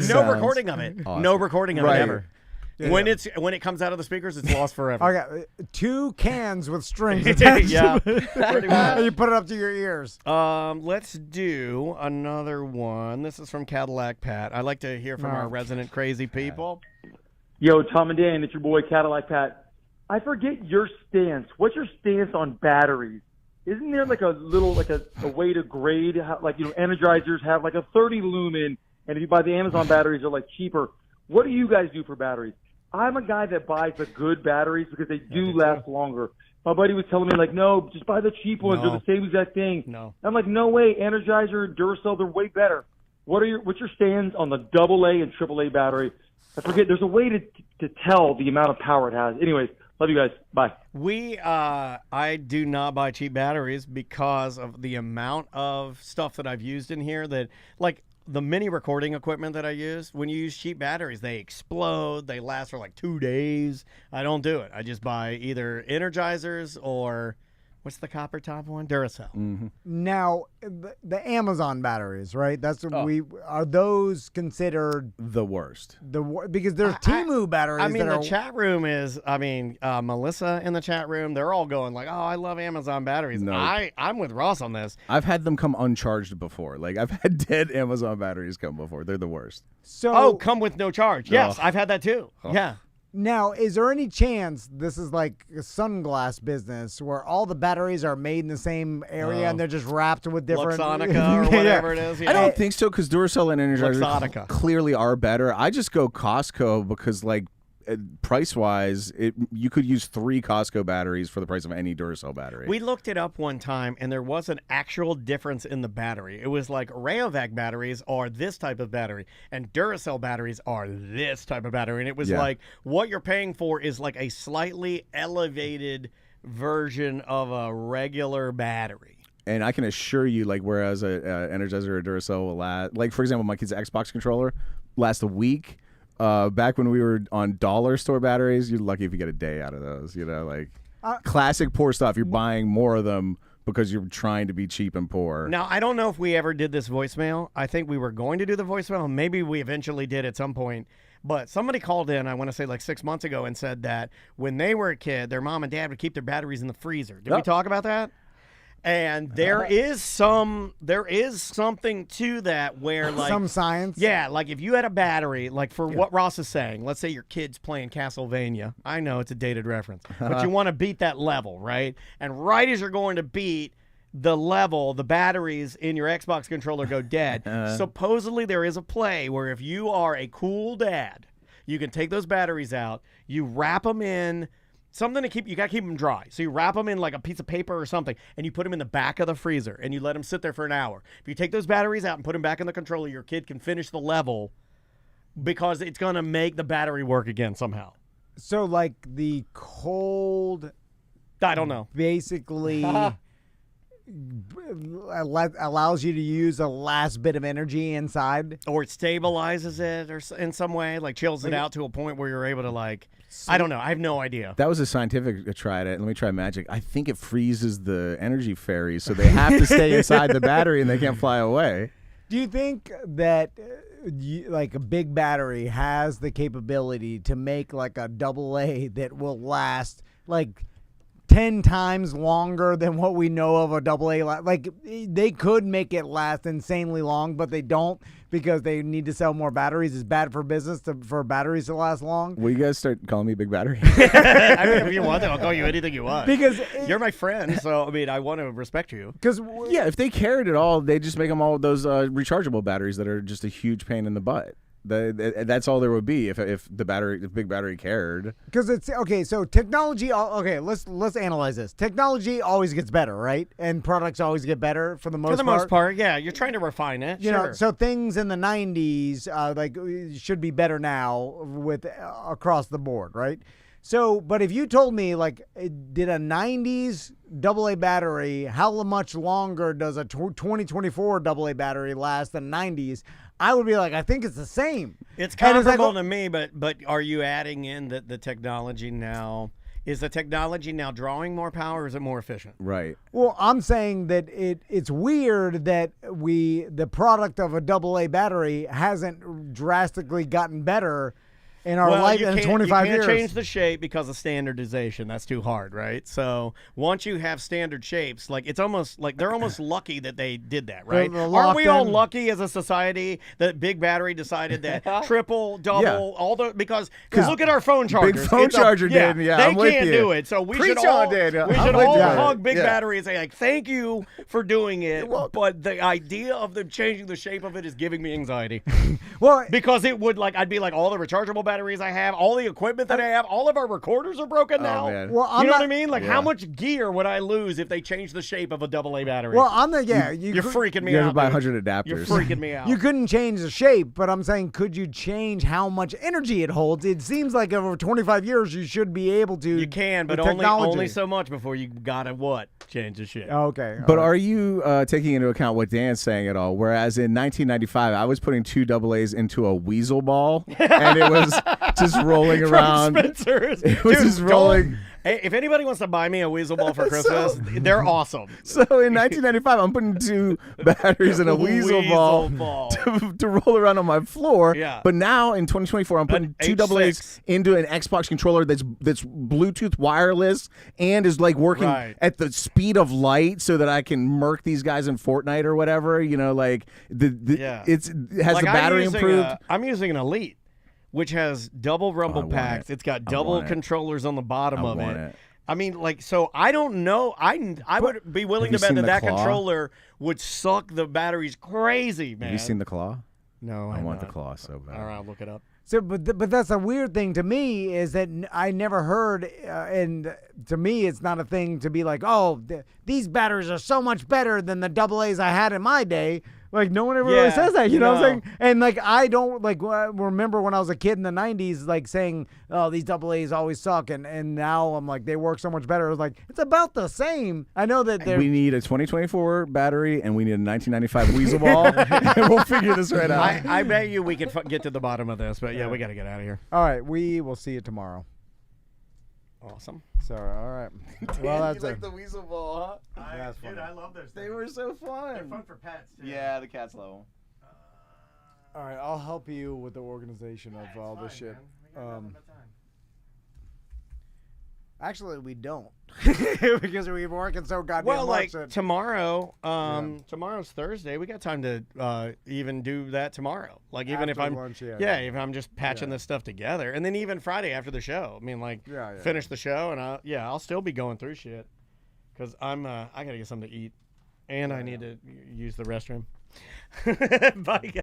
No recording of it. Awesome. No recording of it ever. Yeah. When it comes out of the speakers, it's lost forever. Okay, 2 cans with strings attached. Yeah, pretty much. And you put it up to your ears. Let's do another one. This is from Cadillac Pat. I like to hear from our resident crazy people. Yo, Tom and Dan, it's your boy Cadillac Pat. I forget your stance. What's your stance on batteries? Isn't there like a little a way to grade? Energizers have like a 30 lumen, and if you buy the Amazon batteries, they're like cheaper. What do you guys do for batteries? I'm a guy that buys the good batteries because they do last longer. My buddy was telling me, no, just buy the cheap ones. They're the same exact thing. No. I'm like, no way. Energizer and Duracell, they're way better. What's your stands on the AA and AAA battery? I forget. There's a way to tell the amount of power it has. Anyways, love you guys. Bye. I do not buy cheap batteries because of the amount of stuff that I've used in here that, the mini recording equipment that I use, when you use cheap batteries, they explode. They last for 2 days. I don't do it. I just buy either Energizers or what's the copper top one? Duracell. Mm-hmm. Now, the Amazon batteries, right? That's what are those considered the worst? Because there's Temu batteries. The chat room is. Melissa in the chat room, they're all going I love Amazon batteries. No. I'm with Ross on this. I've had them come uncharged before. I've had dead Amazon batteries come before. They're the worst. Come with no charge. Yes, I've had that too. Yeah. Now, is there any chance this is like a sunglass business where all the batteries are made in the same area and they're just wrapped with different Luxottica or whatever it is? Yeah. I don't think so because Duracell and Energizer Luxottica clearly are better. I just go Costco because price-wise, you could use 3 Costco batteries for the price of any Duracell battery. We looked it up one time, and there was an actual difference in the battery. It was Rayovac batteries are this type of battery, and Duracell batteries are this type of battery. And it was what you're paying for is a slightly elevated version of a regular battery. And I can assure you, whereas a Energizer or Duracell will last, for example, my kid's Xbox controller lasts a week. Back when we were on dollar store batteries, you're lucky if you get a day out of those. Classic poor stuff. You're buying more of them because you're trying to be cheap and poor. Now, I don't know if we ever did this voicemail. I think we were going to do the voicemail. Maybe we eventually did at some point. But somebody called in, I want to say 6 months ago, and said that when they were a kid, their mom and dad would keep their batteries in the freezer. Did we talk about that? And there is something to that where some science. Yeah, if you had a battery, for what Ross is saying, let's say your kid's playing Castlevania. I know it's a dated reference, but you want to beat that level, right? And right as you're going to beat the level, the batteries in your Xbox controller go dead. Supposedly there is a play where if you are a cool dad, you can take those batteries out, you wrap them in something to you got to keep them dry. So you wrap them in a piece of paper or something, and you put them in the back of the freezer, and you let them sit there for an hour. If you take those batteries out and put them back in the controller, your kid can finish the level because it's going to make the battery work again somehow. So, the cold... I don't know. Basically... allows you to use a last bit of energy inside, or it stabilizes it, or in some way, chills it out to a point where you're able to I don't know. I have no idea. That was a scientific try at it. Let me try magic. I think it freezes the energy fairies, so they have to stay inside the battery and they can't fly away. Do you think that a big battery has the capability to make a AA that will last 10 10 times longer than what we know of a AA. Like, they could make it last insanely long, but they don't because they need to sell more batteries. It's bad for business for batteries to last long. Will you guys start calling me Big Battery? I mean, if you want to, I'll call you anything you want. Because you're my friend, so I mean, I want to respect you. Because yeah, if they cared at all, they just make them all those rechargeable batteries that are just a huge pain in the butt. That's all there would be if Big Battery cared. Because it's okay. So technology. Okay, let's analyze this. Technology always gets better, right? And products always get better for the most part. For the most part, yeah. You're trying to refine it. You sure. know, so things in the '90s like should be better now with across the board, right? So, but if you told me like, did a '90s AA battery, how much longer does a 2024 AA battery last than '90s? I would be like, I think it's the same. It's comparable to me, but are you adding in the technology now? Is the technology now drawing more power, or is it more efficient? Right. Well, I'm saying that it's weird that the product of a AA battery hasn't drastically gotten better in our life in 25 years. You can't change the shape because of standardization. That's too hard, right? So once you have standard shapes, like it's almost like they're almost lucky that they did that, right? Aren't we all lucky as a society that Big Battery decided that triple, double, all the because look at our phone chargers. Big phone charger did. Yeah, they I'm with can't you. do it. So we should all hug Big Battery and say like, thank you for doing it. But the idea of them changing the shape of it is giving me anxiety. Well, because it would I'd be like all the rechargeable batteries I have, all the equipment that I have, all of our recorders are broken now. Man. Well, you know what I mean? Like, how much gear would I lose if they changed the shape of a AA battery? Well, you're freaking me you out. have about 100 adapters. You're freaking me out. You couldn't change the shape, but I'm saying, could you change how much energy it holds? It seems like over 25 years, you should be able to. You can, but only so much before you gotta change the shape. Okay. But are you taking into account what Dan's saying at all? Whereas in 1995, I was putting 2 AA's into a weasel ball, and it was just rolling around. Spencer's. It was just rolling. Hey, if anybody wants to buy me a weasel ball for Christmas, they're awesome. So in 1995, I'm putting 2 batteries in a weasel ball to roll around on my floor. Yeah. But now in 2024, I'm putting 2 AA's into an Xbox controller that's Bluetooth wireless and is like working at the speed of light, so that I can murk these guys in Fortnite or whatever. You know, like it has the battery improved. I'm using an Elite, which has double rumble packs. It's got double controllers on the bottom of it. I mean, so I don't know. I would be willing to bet that controller would suck the batteries crazy, man. Have you seen the claw? No, I want the claw so bad. All right, I'll look it up. So, but that's a weird thing to me is that I never heard, and to me, it's not a thing to be like, oh, these batteries are so much better than the AA's I had in my day. Like, no one ever really says that, you know what I'm saying? And, like, I don't, remember when I was a kid in the 90s, like, saying, oh, these AA's always suck, and now I'm like, they work so much better. I was like, it's about the same. I know that we need a 2024 battery, and we need a 1995 weasel ball, and we'll figure this right out. I bet you we can get to the bottom of this, but, we got to get out of here. All right, we will see you tomorrow. Awesome. So, all right. Well, that's like the weasel ball, huh? That's funny. Dude, I love those. They were so fun. They're fun for pets, too. Yeah, the cats love them. All right, I'll help you with the organization of all this shit. Actually, we don't, because we've been working so goddamn much. Well, tomorrow, tomorrow's Thursday. We got time to even do that tomorrow. Like, even if I'm, lunch, if I'm just patching this stuff together, and then even Friday after the show. I mean, finish the show, and I'll still be going through shit, because I gotta get something to eat, and I need to use the restroom. Bye, guys.